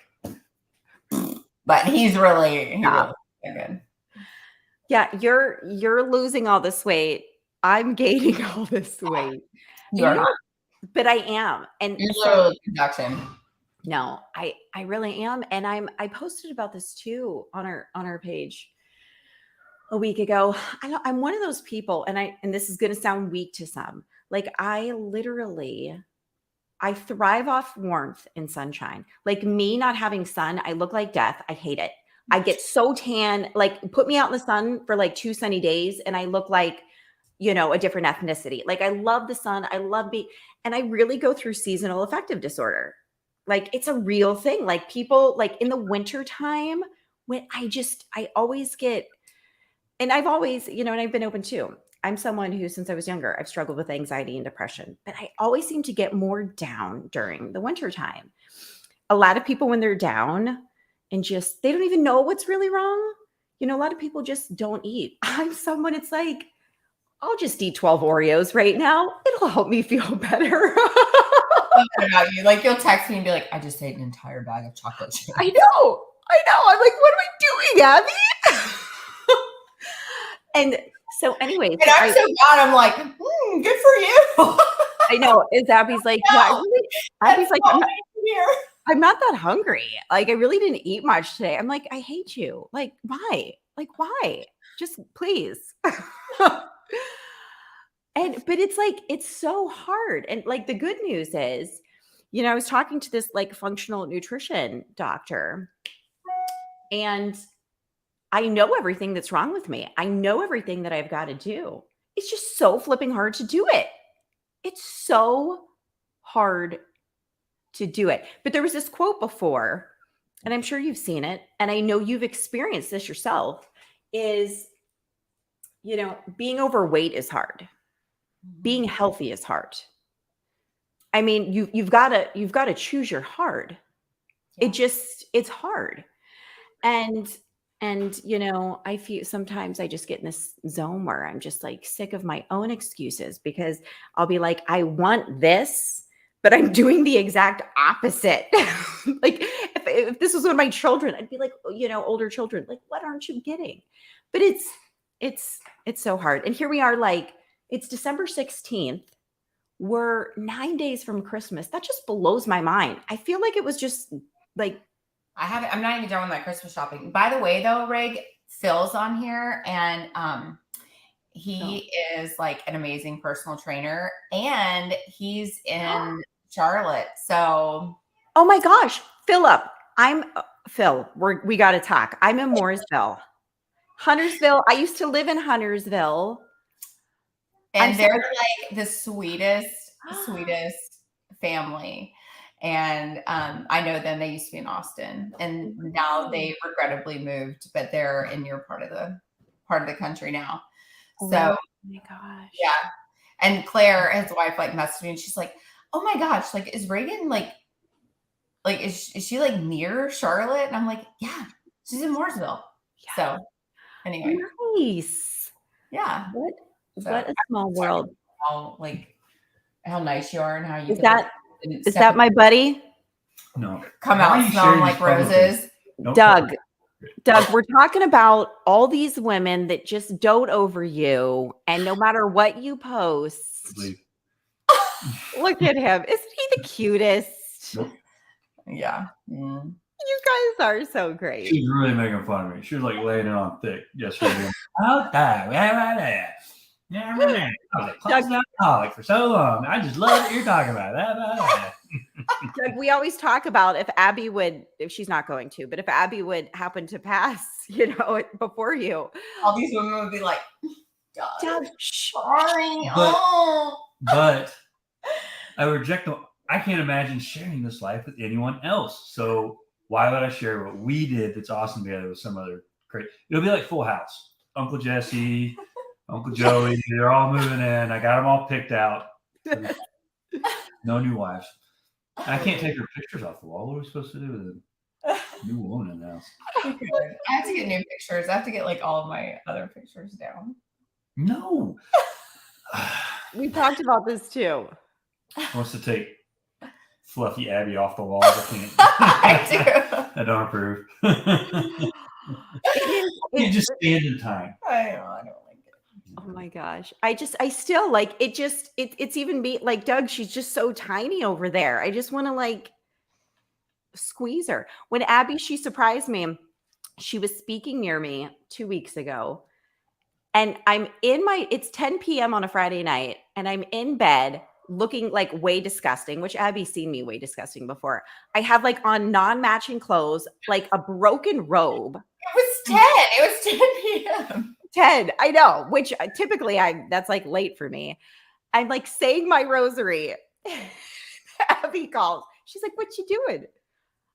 but he's really so good. Yeah, you're losing all this weight. I'm gaining all this weight. You are not. But I am. And you're literally production. No, I really am. And I posted about this too on our page a week ago. I'm one of those people, and this is going to sound weak to some. Like I thrive off warmth and sunshine. Like me not having sun, I look like death. I hate it. I get so tan, like put me out in the sun for like 2 sunny days and I look like, a different ethnicity. Like I love the sun. I love and I really go through seasonal affective disorder. Like it's a real thing. Like people like in the winter time when I always get, and I've always, and I've been open too. I'm someone who, since I was younger, I've struggled with anxiety and depression, but I always seem to get more down during the winter time. A lot of people, when they're down and they don't even know what's really wrong. A lot of people just don't eat. I'm someone, it's like, I'll just eat 12 Oreos right now. It'll help me feel better. About you. Like you'll text me and be like, I just ate an entire bag of chocolate chips. I know. I'm like, what am I doing, Abby? And so anyway. And I'm so glad. I'm like, good for you. I know. Abby's like, Abby's like, I'm not that hungry. Like, I really didn't eat much today. I'm like, I hate you. Like, why? Like, why? Just please. But it's like, it's so hard. And like, the good news is, I was talking to this like functional nutrition doctor and I know everything that's wrong with me. I know everything that I've got to do. It's just so flipping hard to do it. It's so hard to do it. But there was this quote before, and I'm sure you've seen it, and I know you've experienced this yourself, is, being overweight is hard. Being healthy is hard. I mean, you've got to choose your hard. Yeah. It's hard. And I feel sometimes I just get in this zone where I'm just like sick of my own excuses because I'll be like, I want this, but I'm doing the exact opposite. Like if this was one of my children, I'd be like, older children, like, what aren't you getting? But it's so hard. And here we are, like, it's December 16th. We're 9 days from Christmas. That just blows my mind. I feel like it was just like, I'm not even done with my Christmas shopping. By the way, though, Rig, Phil's on here and he is like an amazing personal trainer and he's in Charlotte. So, oh my gosh, Philip, Phil, we got to talk. I'm in Mooresville, Huntersville. I used to live in Huntersville. And they're like the sweetest family. And I know them. They used to be in Austin, and now they regrettably moved, but they're in your part of the country now. So, oh my gosh, yeah. And Claire, his wife, like messaged me, and she's like, "Oh my gosh, like is Reagan like is she like near Charlotte?" And I'm like, "Yeah, she's in Mooresville." Yeah. So, anyway, nice. Yeah. What a small world. How nice you are, and how you is that my buddy? No. Come out smelling like roses. Doug, we're talking about all these women that just dote over you, and no matter what you post, look at him. Isn't he the cutest? Nope. Yeah. Mm. You guys are so great. She was really making fun of me. She was like laying it on thick yesterday. Okay. Yeah, I was a closet alcoholic for so long. I just love what you're talking about. Doug, we always talk about if she's not going to, but if Abby would happen to pass, before you, all these women would be like, Doug, sorry. But I reject them. I can't imagine sharing this life with anyone else. So why would I share what we did that's awesome together with some other great? It'll be like Full House. Uncle Jesse, Uncle Joey, they're all moving in. I got them all picked out. No new wives. I can't take her pictures off the wall. What are we supposed to do with a new woman in the house? I have to get new pictures. I have to get like all of my other pictures down. No. We talked about this too. Wants to take fluffy Abby off the wall. I can't. I do. I don't approve. You just stand in time. I don't like it. Oh my gosh. I still like it. It's even me, like Doug, she's just so tiny over there. I just want to like squeeze her. When Abby, she surprised me. She was speaking near me 2 weeks ago. And it's 10 p.m. on a Friday night, and I'm in bed looking like way disgusting, which Abby's seen me way disgusting before. I have like on non-matching clothes, like a broken robe. It was 10. It was 10 p.m. 10, I know, which typically that's like late for me. I'm like saying my rosary. Abby calls. She's like, "What you doing?"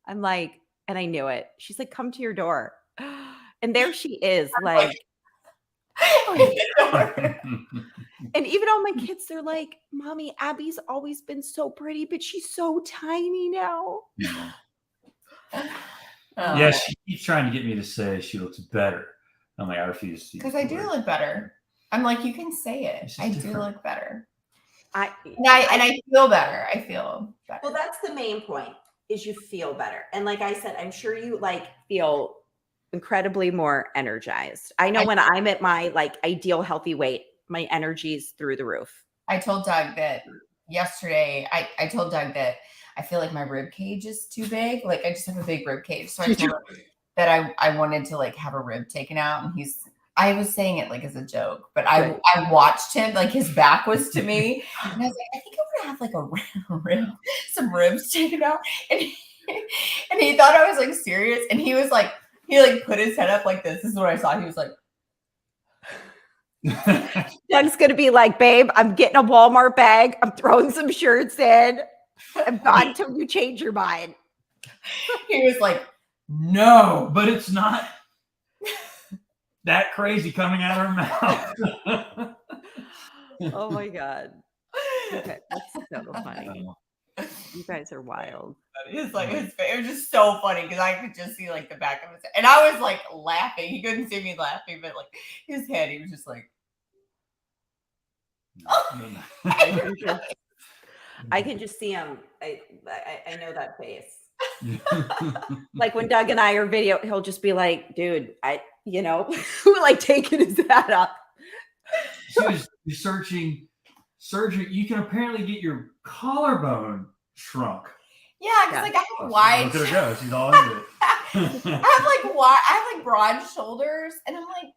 I'm like, and I knew it. She's like, "Come to your door." And there she is, like. And even all my kids, they're like, "Mommy, Abby's always been so pretty, but she's so tiny now." Yeah, she keeps trying to get me to say she looks better. I'm like, I refuse to. Because I do look better. I'm like, you can say it. I do look better. I feel better. I feel better. Well, that's the main point, is you feel better. And like I said, I'm sure you like feel incredibly more energized. I know when I'm at my like ideal healthy weight, my energy's through the roof. I told Doug that yesterday. I told Doug that I feel like my rib cage is too big. Like I just have a big rib cage. So I told him that I wanted to like have a rib taken out, and I was saying it like as a joke, but I watched him, like his back was to me, and I was like, I think I'm gonna have like some ribs taken out, and he thought I was like serious, and he was like, he like put his head up like this. This is what I saw. He was like, Doug's gonna be like, "Babe, I'm getting a Walmart bag. I'm throwing some shirts in. I'm not until you change your mind." He was like, "No, but it's not that crazy coming out of her mouth." Oh my God. Okay, that's so funny. You guys are wild. It's like it was just so funny because I could just see like the back of his head. And I was like laughing. He couldn't see me laughing, but like his head, he was just like, I can just see him. I know that face. Like when Doug and I are video, he'll just be like, "Dude, like taking his hat up." She was searching surgery. You can apparently get your collarbone shrunk. Yeah, because like I have wide. Look at her go. She's all into it. I have like broad shoulders, and I'm like,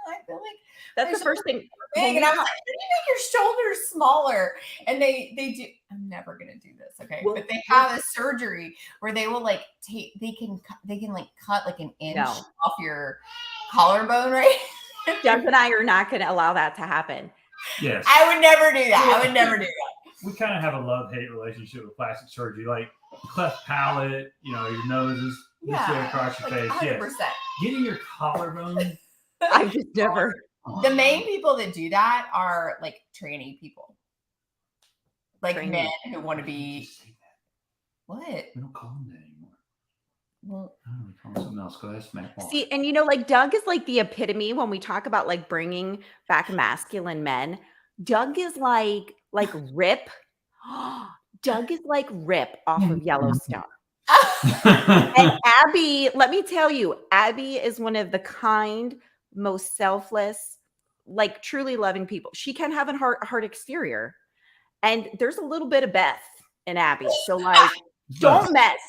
I feel like that's the first thing. Big, and I was like, how do you make your shoulders smaller? And they do. I'm never gonna do this, okay? Well, but they have a surgery where they will like they can like cut like an inch off your collarbone, right? Doug and I are not going to allow that to happen. Yes, I would never do that. I would never do that. We kind of have a love-hate relationship with plastic surgery, like cleft palate, your nose is this way across your face. 100%. Yes. Getting your collarbone. I just never. The main people that do that are like tranny people, like men who want to be. What? We don't call them that anymore. Well, I don't know, call them something else. Go ahead, smack ball. See, and like Doug is like the epitome when we talk about like bringing back masculine men. Doug is like Rip. Doug is like Rip off of Yellowstone. And Abby, let me tell you, Abby is one of the kind, most selfless, like truly loving people. She can have a hard exterior, and there's a little bit of Beth in Abby. So like, don't mess.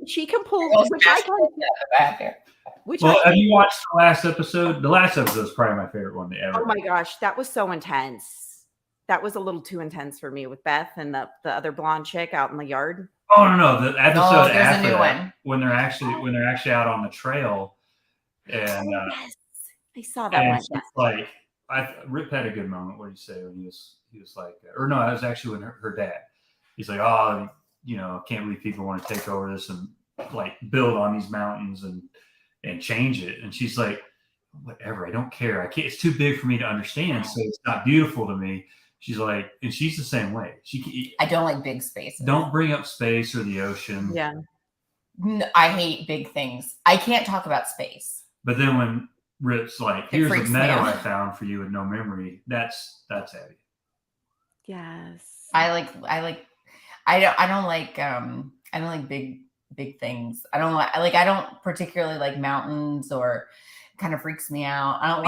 She can pull, Girls which I smash can, back there. which Well, I have can. you watched the last episode? The last episode is probably my favorite one ever. Oh my gosh, that was so intense. That was a little too intense for me with Beth and the other blonde chick out in the yard. Oh no, the episode there's a after new that, one. when they're actually out on the trail, and Yes, I saw that one. she's like, Rip had a good moment. What did he say when he was like, or no, it was actually when her dad. He's like, oh, I can't believe people want to take over this and like build on these mountains and change it. And she's like, whatever, I don't care. I can't. It's too big for me to understand, so it's not beautiful to me. She's like, and she's the same way. I don't like big spaces. Don't bring up space or the ocean. Yeah. I hate big things. I can't talk about space. But then when Rip's like, here's a freaks me medal out. I found for you with no memory, that's Abby. Yes. I don't like big things. I don't particularly like mountains, or kind of freaks me out. I don't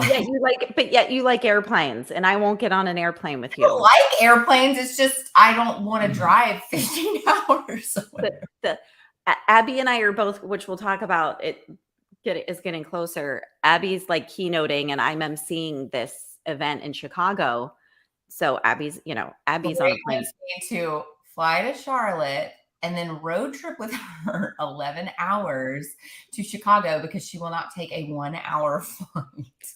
Yet you like airplanes, and I won't get on an airplane with I don't you. like airplanes. It's just I don't want to drive 15 hours. Abby and I are both, which we'll talk about. Is getting closer. Abby's like keynoting, and I'm emceeing this event in Chicago. So Abby's on a plane. To fly to Charlotte and then road trip with her 11 hours to Chicago because she will not take a 1 hour flight.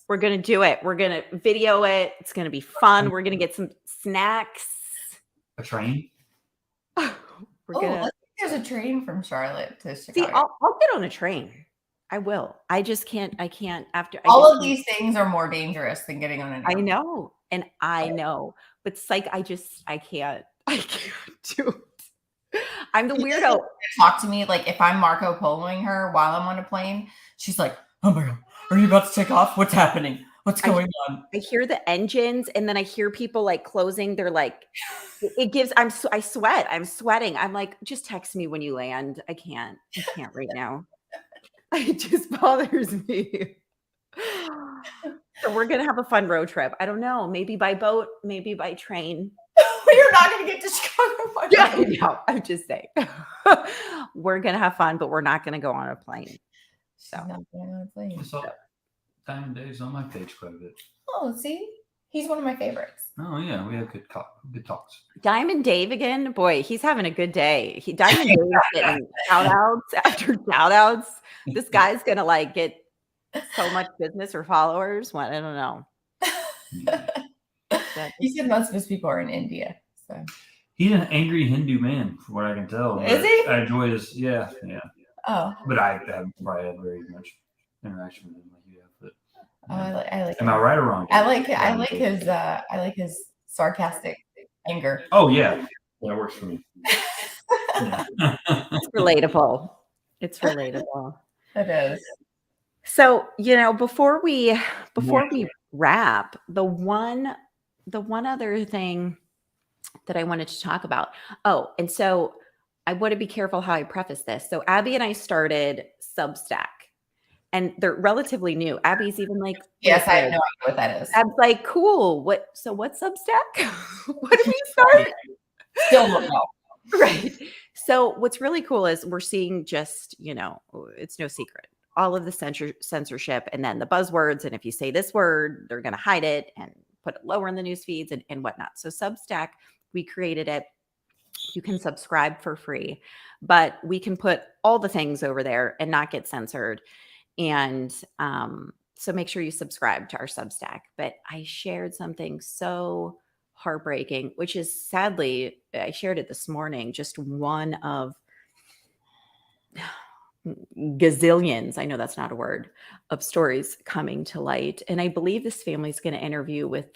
We're going to do it. We're going to video it. It's going to be fun. We're going to get some snacks. A train? There's a train from Charlotte to Chicago. See, I'll get on a train. I will. I just can't. I can't. All of these things are more dangerous than getting on an airplane. I know. And I know. But it's like, I can't do it. I'm the weirdo. Talk to me like if I'm Marco Poloing her while I'm on a plane. She's like, oh my God, are you about to take off? What's happening? What's going on? I hear the engines, and then I hear people like closing. They're like, I sweat. I'm sweating. I'm like, just text me when you land. I can't right now. It just bothers me. So we're going to have a fun road trip. I don't know. Maybe by boat, maybe by train. You're not going to get to Chicago by boat. No, I'm just saying. We're going to have fun, but we're not going to go on a plane. So not going on a plane. I saw Diamond Dave's on my page quite a bit. Oh, see? He's one of my favorites. Oh, yeah. We have good talks. Diamond Dave again. Boy, he's having a good day. Diamond Dave's getting shout-outs after shout-outs. This guy's going to like get so much business or followers. What? I don't know. He said most of his people are in India. So He's an angry Hindu man, from what I can tell. Is he? I enjoy his, yeah. Oh. But I haven't probably had very much interaction with him like you have. But I like. am I right or wrong? I like his sarcastic anger. Oh yeah, that works for me. It's relatable. It's relatable. It is. So, before we wrap, the one other thing that I wanted to talk about. Oh, and so I want to be careful how I preface this. So Abby and I started Substack, and they're relatively new. Abby's even like, yes, I have no idea what that is. Abby's like, cool. What's Substack? What did we start? Still don't know. Right. So what's really cool is we're seeing just, it's no secret, all of the censorship and then the buzzwords. And if you say this word, they're going to hide it and put it lower in the news feeds and whatnot. So Substack, we created it. You can subscribe for free, but we can put all the things over there and not get censored. And so make sure you subscribe to our Substack. But I shared something so heartbreaking, which is sadly, I shared it this morning, just one of gazillions, I know that's not a word, of stories coming to light. And I believe this family is going to interview with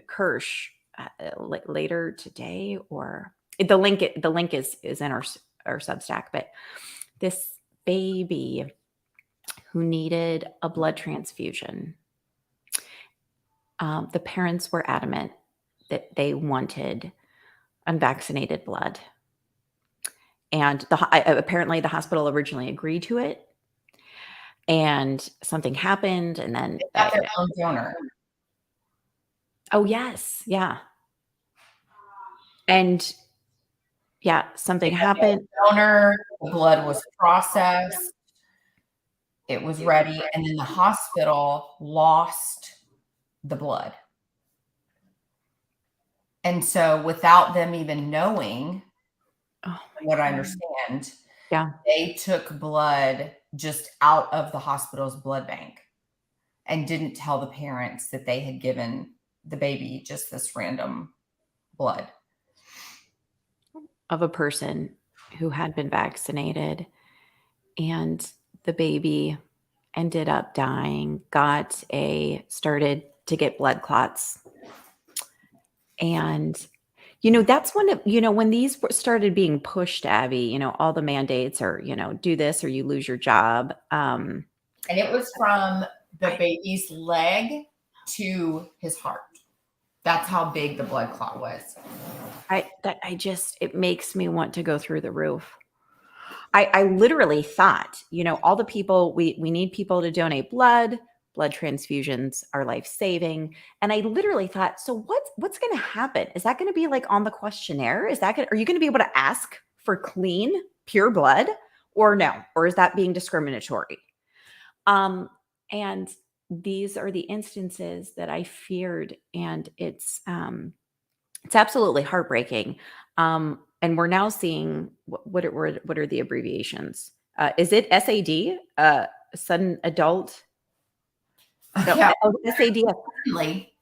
Kirsch later today, or the link is in our Substack. But this baby who needed a blood transfusion, the parents were adamant that they wanted unvaccinated blood. And apparently the hospital originally agreed to it. And something happened. And then they got their own donor. Oh, yes. Yeah. And, Yeah, something happened. Donor, the blood was processed, it was ready, and then the hospital lost the blood. And so without them even knowing, Oh, what I understand, yeah. they took blood just out of the hospital's blood bank and didn't tell the parents that they had given the baby just this random blood. Of a person who had been vaccinated, and the baby ended up dying, started to get blood clots. And, that's one of, when these started being pushed, Abby, all the mandates are, do this or you lose your job. And it was from the baby's leg to his heart. That's how big the blood clot was. It makes me want to go through the roof. I literally thought, all the people, we need people to donate blood transfusions are life-saving. And I literally thought, so what's going to happen? Is that going to be like on the questionnaire? Are you going to be able to ask for clean, pure blood or no? Or is that being discriminatory? And these are the instances that I feared, and it's absolutely heartbreaking. And we're now seeing what are the abbreviations? Is it SAD? Sudden adult? No, Yeah, SAD.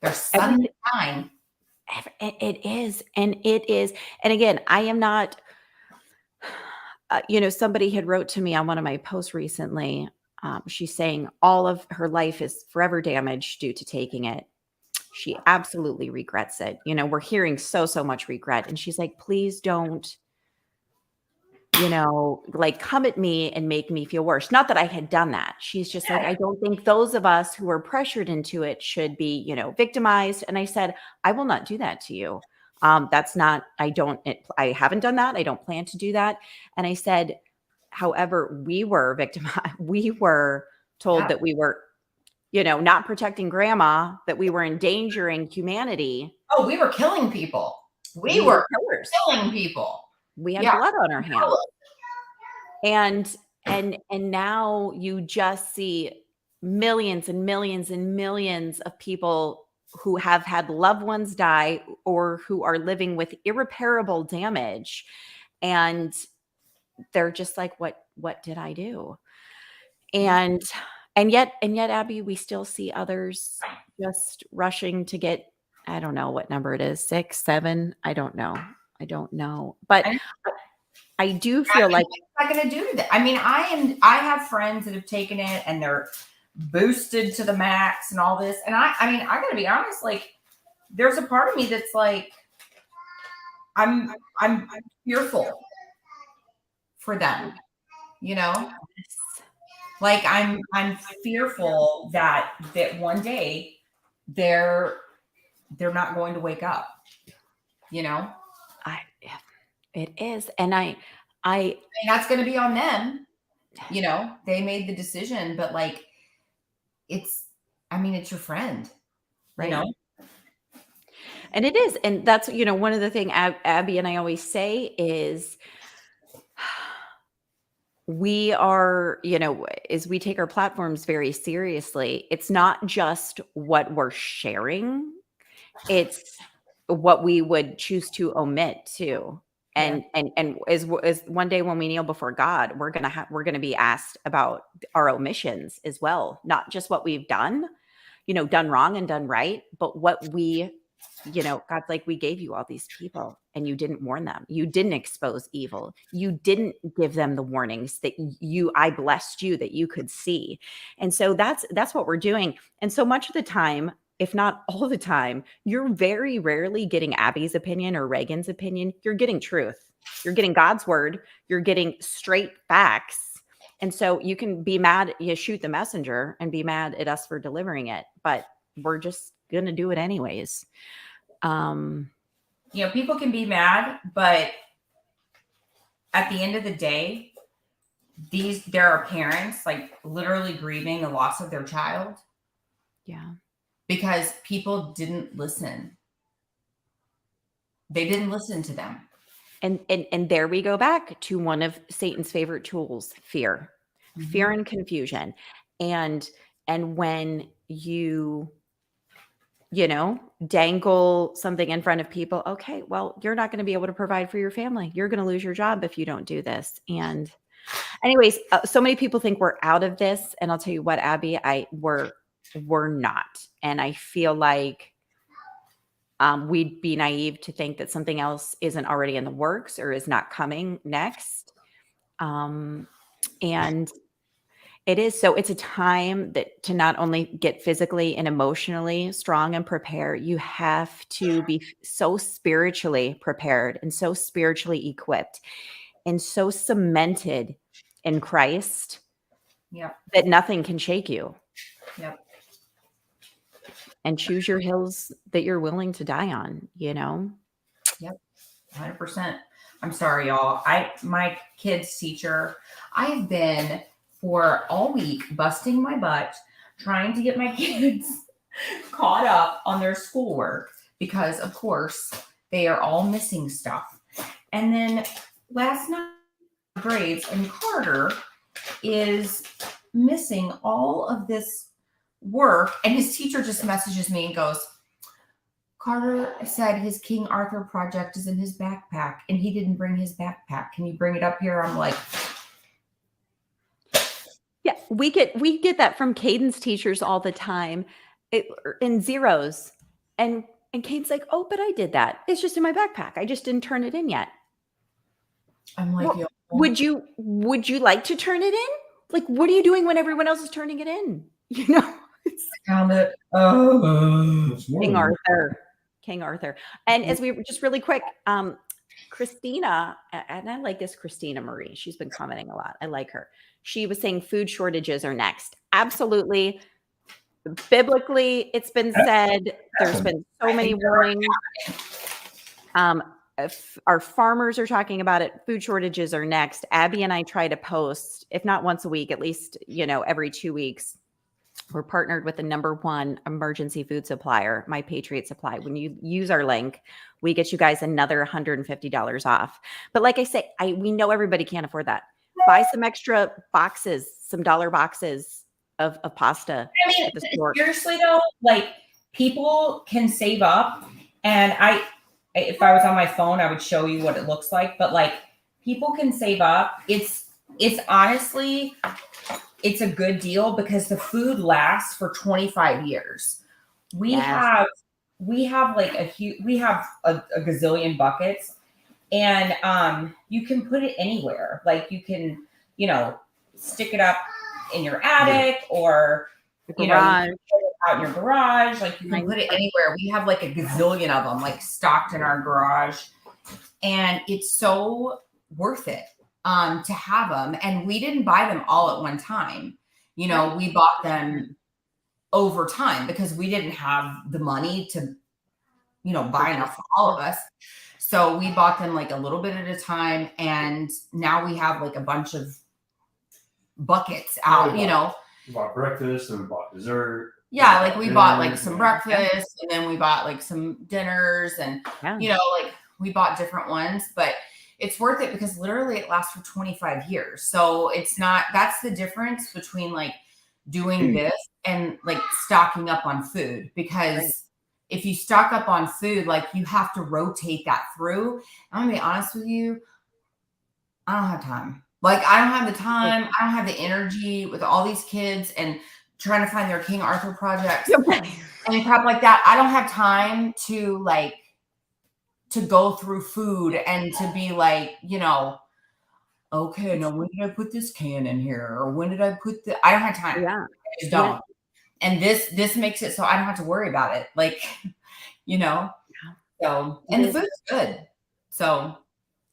there's sudden time. It is. And it is. And again, I am not, somebody had wrote to me on one of my posts recently. She's saying all of her life is forever damaged due to taking it. She absolutely regrets it. We're hearing so much regret. And she's like, please don't, come at me and make me feel worse. Not that I had done that. She's just like, I don't think those of us who are pressured into it should be, victimized. And I said, I will not do that to you. That's not, I haven't done that. I don't plan to do that. And I said, however, we were victimized. We were told that we were, not protecting grandma, that we were endangering humanity. Oh, we were killing people. We were killers. Killing people. We had blood on our hands. And now you just see millions and millions and millions of people who have had loved ones die or who are living with irreparable damage. And they're just like, what did I do? And yet, Abby, we still see others just rushing to get, I don't know what number it is, 6, 7. I don't know. But I do feel like what's that going to do to that? I mean, I have friends that have taken it and they're boosted to the max and all this. And I got to be honest, like there's a part of me that's like, I'm fearful for them, like I'm fearful that one day they're not going to wake up, It is. And I mean, that's going to be on them. They made the decision, but like, it's your friend, right. And it is. And that's, one of the things Abby and I always say is we are, is we take our platforms very seriously. It's not just what we're sharing. It's what we would choose to omit too. And as one day when we kneel before God, we're going to be asked about our omissions as well, not just what we've done, done wrong and done right, but what we, God's like, we gave you all these people and you didn't warn them. You didn't expose evil. You didn't give them the warnings that I blessed you that you could see. And so that's what we're doing. And so much of the time, if not all the time, you're very rarely getting Abby's opinion or Reagan's opinion. You're getting truth. You're getting God's word. You're getting straight facts. And so you can be mad, you shoot the messenger and be mad at us for delivering it, but we're just going to do it anyways. People can be mad, but at the end of the day, there are parents like literally grieving the loss of their child. Yeah. Because people didn't listen. They didn't listen to them. And there we go back to one of Satan's favorite tools, fear. Fear and confusion. And when you dangle something in front of people, okay, well, you're not going to be able to provide for your family. You're going to lose your job if you don't do this. And anyways, so many people think we're out of this. And I'll tell you what, Abby, we're not. And I feel like we'd be naive to think that something else isn't already in the works or is not coming next. And it is. So it's a time that to not only get physically and emotionally strong and prepare, you have to be so spiritually prepared and so spiritually equipped and so cemented in Christ that nothing can shake you. Yep. And choose your hills that you're willing to die on, Yep. 100%. I'm sorry, y'all. My kid's teacher, I've been for all week busting my butt trying to get my kids caught up on their schoolwork because, of course, they are all missing stuff. And then last night, grades, and Carter is missing all of this work, and his teacher just messages me and goes, Carter said his King Arthur project is in his backpack and he didn't bring his backpack. Can you bring it up here? I'm like, yeah, we get that from Caden's teachers all the time in zeros. And Caden's like, oh, but I did that. It's just in my backpack. I just didn't turn it in yet. I'm like, well, would you like to turn it in? Like, what are you doing when everyone else is turning it in? Found it. King Arthur. And as we just really quick, Christina, and I like this Christina Marie. She's been commenting a lot. I like her. She was saying food shortages are next. Absolutely. Biblically, it's been said. There's been so many warnings. If our farmers are talking about it, food shortages are next. Abby and I try to post, if not once a week, at least, every 2 weeks. We're partnered with the #1 emergency food supplier, My Patriot Supply. When you use our link, we get you guys another $150 off. But like I say, we know everybody can't afford that. Buy some extra boxes, some dollar boxes of pasta. I mean, seriously though, like people can save up, and if I was on my phone, I would show you what it looks like. But like people can save up. It's honestly, it's a good deal because the food lasts for 25 years. We have like we have a gazillion buckets, and you can put it anywhere. Like you can, stick it up in your attic or you know, out in your garage. Like you can put it anywhere. We have like a gazillion of them like stocked in our garage, and it's so worth it to have them. And we didn't buy them all at one time. We bought them over time because we didn't have the money to, buy enough for all of us. So we bought them like a little bit at a time. And now we have like a bunch of buckets out, We bought breakfast and we bought dessert. Yeah, like we bought like some breakfast and then we bought like some dinners and, like we bought different ones. But it's worth it because literally it lasts for 25 years. So it's not, that's the difference between like doing this and like stocking up on food. Because if you stock up on food, like you have to rotate that through. I'm gonna be honest with you, I don't have time. Like I don't have the time. I don't have the energy with all these kids and trying to find their King Arthur projects and crap like that. I don't have time to go through food and to be like, okay, now when did I put this can in here? Or when did I put I don't have time. Yeah. I just don't. And this makes it so I don't have to worry about it. Like, so, and the food's good. So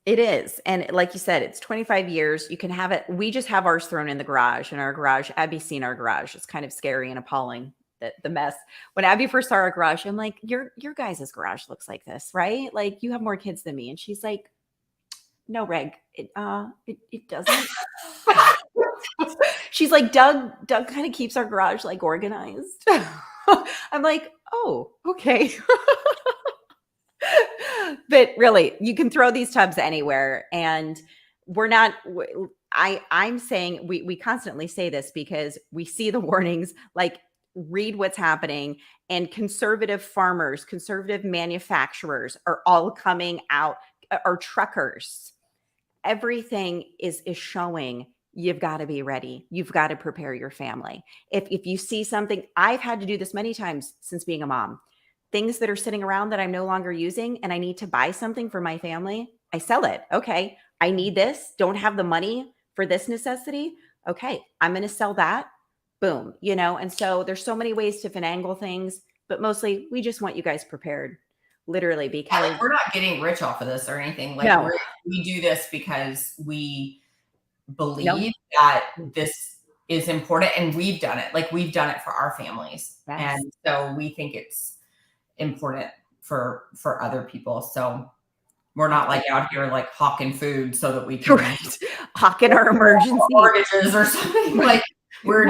it is. And like you said, it's 25 years. You can have it. We just have ours thrown in the garage. In our garage, Abby's seen our garage. It's kind of scary and appalling. The mess. When Abby first saw our garage, I'm like, your guys' garage looks like this, right? Like you have more kids than me. And she's like, no, Reg, it doesn't. She's like, Doug kind of keeps our garage like organized. I'm like, oh, okay. But really, you can throw these tubs anywhere. And we're not, I'm saying we constantly say this because we see the warnings, like read what's happening, and conservative farmers, conservative manufacturers are all coming out, or truckers. Everything is showing you've got to be ready. You've got to prepare your family. If you see something, I've had to do this many times since being a mom. Things that are sitting around that I'm no longer using and I need to buy something for my family, I sell it. Okay, I need this, don't have the money for this necessity. Okay, I'm going to sell that. Boom, and so there's so many ways to finagle things, but mostly we just want you guys prepared, literally, because we're not getting rich off of this or anything. Like no. we do this because we believe that this is important, and we've done it. Like we've done it for our families. Yes. And so we think it's important for other people. So we're not like out here like hawking food so that we can hawking our emergency mortgages or something. Like we're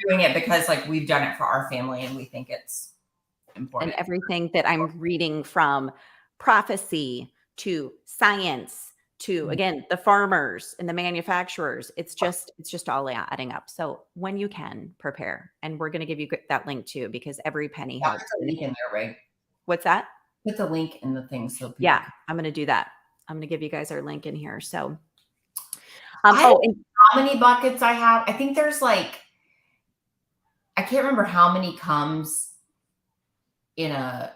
doing it because like we've done it for our family and we think it's important. And everything that I'm reading, from prophecy to science to, again, the farmers and the manufacturers, it's just all adding up. So when you can, prepare. And we're going to give you that link too, because every penny helps. Put the link in there, right? What's that? Put the link in the thing. So I'm going to do that. I'm going to give you guys our link in here. So and how many buckets I have? I think there's like, I can't remember how many comes in the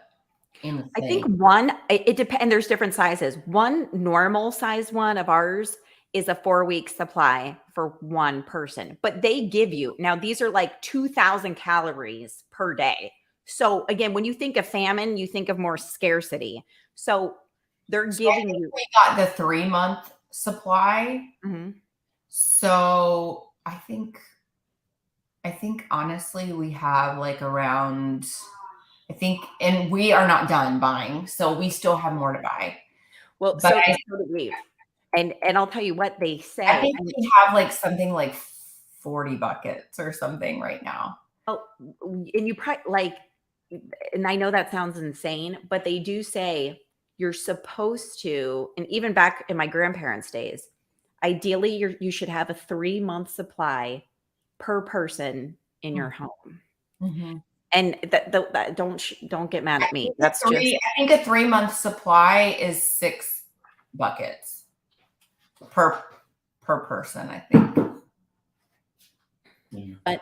thing. I think one, it depends. And there's different sizes. One normal size one of ours is a 4-week supply for one person, but they give you, now these are like 2,000 calories per day. So again, when you think of famine, you think of more scarcity. So they're giving you. We got the 3-month supply. Mm-hmm. So I think honestly, we have like around, and we are not done buying, so we still have more to buy. Well, but so do we. And I'll tell you what they say. I think we have like something like 40 buckets or something right now. Oh, and you probably and I know that sounds insane, but they do say you're supposed to, and even back in my grandparents' days, ideally you should have a 3-month supply per person in your home. Mm-hmm. And that don't get mad at me. That's I think a 3-month supply is 6 buckets per person, I think. But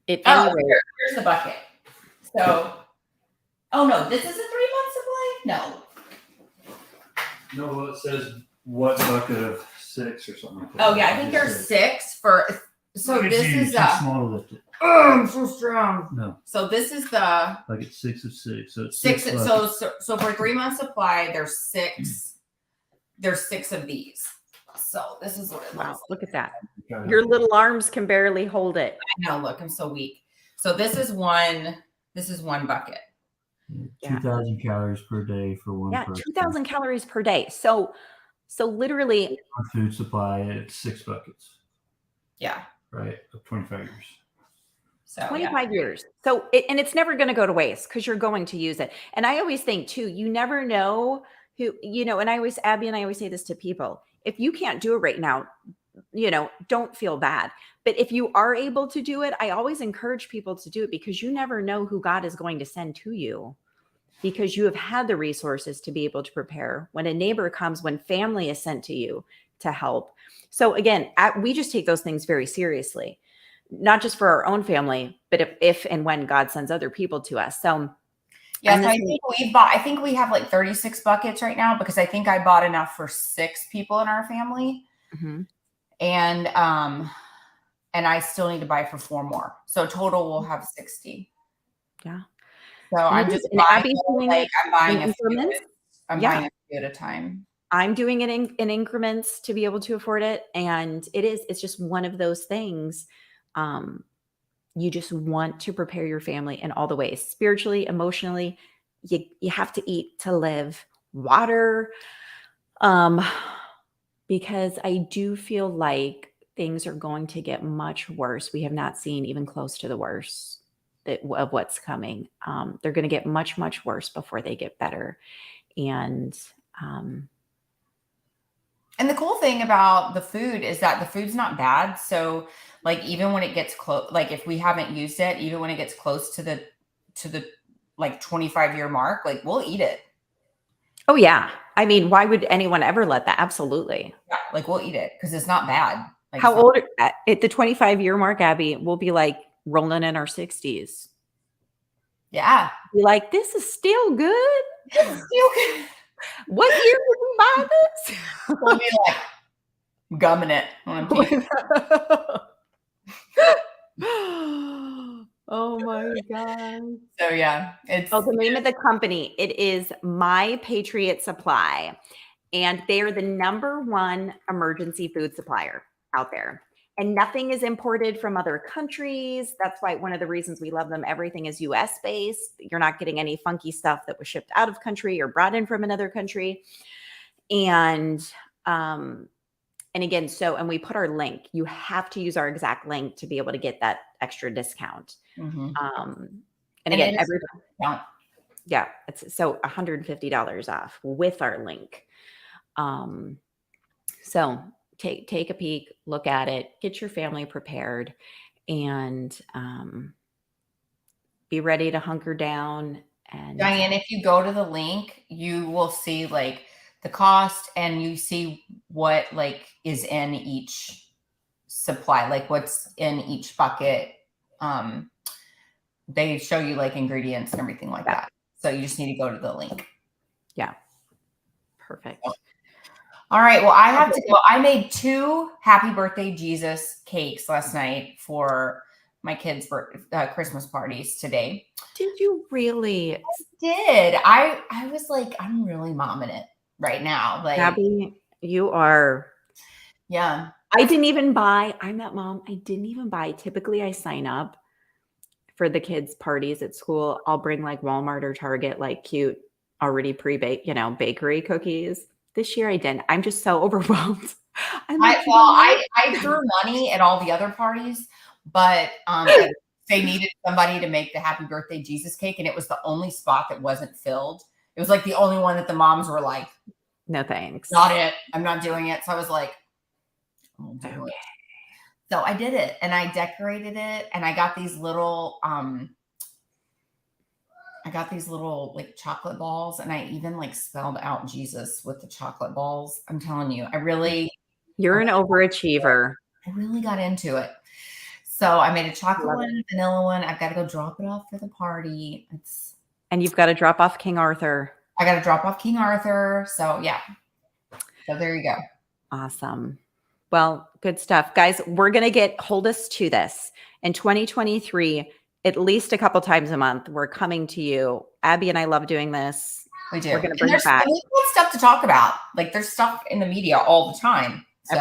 here's the bucket. So, oh no, this is a 3-month supply? No. No, it says what bucket of 6 or something like that. Oh yeah, I think there's 6 for. So this is small to lift it. Oh, I'm so strong. No. So this is the bucket 6 of 6. So it's 6. So for a 3-month supply, there's 6. There's 6 of these. So this is what it looks like. Look at that. Your little arms can barely hold it. I know. Look, I'm so weak. So this is one bucket. 2,000 calories per day for one person. 2,000 calories per day. So literally our food supply, it's 6 buckets. Yeah. Right. Of 25 years. So 25 years. So and it's never going to go to waste because you're going to use it. And I always think too, you never know who, and Abby and I always say this to people. If you can't do it right now, don't feel bad. But if you are able to do it, I always encourage people to do it, because you never know who God is going to send to you, because you have had the resources to be able to prepare when a neighbor comes, when family is sent to you to help. So again, we just take those things very seriously, not just for our own family, but if and when God sends other people to us. So yes, I think we have like 36 buckets right now, because I think I bought enough for 6 people in our family. Mm-hmm. And I still need to buy for 4 more. So total we'll have 60. Yeah. So I'm just buying a few. I'm buying a few at a time. I'm doing it in increments to be able to afford it. And it's just one of those things. You just want to prepare your family in all the ways, spiritually, emotionally. You have to eat to live. Water. Because I do feel like things are going to get much worse. We have not seen even close to the worst of what's coming. They're going to get much, much worse before they get better. And And the cool thing about the food is that the food's not bad. So like even when it gets close, like if we haven't used it, even when it gets close to the like 25-year mark, like we'll eat it. Oh yeah. I mean, why would anyone ever let that? Absolutely. Yeah, like we'll eat it because it's not bad. Like How old at the 25-year mark, Abby? We'll be like rolling in our 60s. Yeah. Be like, this is still good. It's still good. What year did we buy this? We'll be like gumming it on a piece. Oh my God. So yeah, it's the name of the company, it is My Patriot Supply. And they are the #1 emergency food supplier out there. And nothing is imported from other countries. That's why one of the reasons we love them, everything is US based. You're not getting any funky stuff that was shipped out of country or brought in from another country. And again, and we put our link. You have to use our exact link to be able to get that extra discount. Mhm. And again, yeah, it's so $150 off with our link. So take a peek, look at it, get your family prepared, and be ready to hunker down. And Diane, if you go to the link, you will see like the cost and you see what like is in each supply, like what's in each bucket. They show you like ingredients and everything like that. So you just need to go to the link. Yeah. Perfect. All right. Well, I have to go. I made 2 Happy Birthday Jesus cakes last night for my kids' Christmas parties today. Did you really? I did. I was like, I'm really momming it right now. Like, Abby, you are. Yeah. I didn't even buy. I'm that mom. I didn't even buy. Typically, I sign up for the kids' parties at school. I'll bring like Walmart or Target, like cute, already pre-baked, bakery cookies. This year I didn't. I'm just so overwhelmed. I threw money at all the other parties, but they needed somebody to make the Happy Birthday Jesus cake, and it was the only spot that wasn't filled. It was like the only one that the moms were like, "No thanks, not it. I'm not doing it." So I was like, "I'll do it." So I did it, and I decorated it, and I got these little like chocolate balls, and I even like spelled out Jesus with the chocolate balls. I'm telling you, you're an overachiever. I really got into it. So I made a chocolate one, a vanilla one. I've got to go drop it off for the party. And you've got to drop off King Arthur. I got to drop off King Arthur. So yeah. So there you go. Awesome. Well, good stuff. Guys, we're going to hold us to this. In 2023, at least a couple times a month, we're coming to you. Abby and I love doing this. We do. We're going to bring it back. There's stuff to talk about. Like there's stuff in the media all the time. So.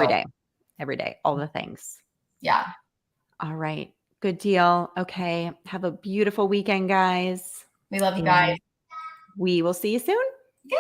Every day, all the things. Yeah. All right. Good deal. Okay. Have a beautiful weekend, guys. We love you guys. We will see you soon. Good.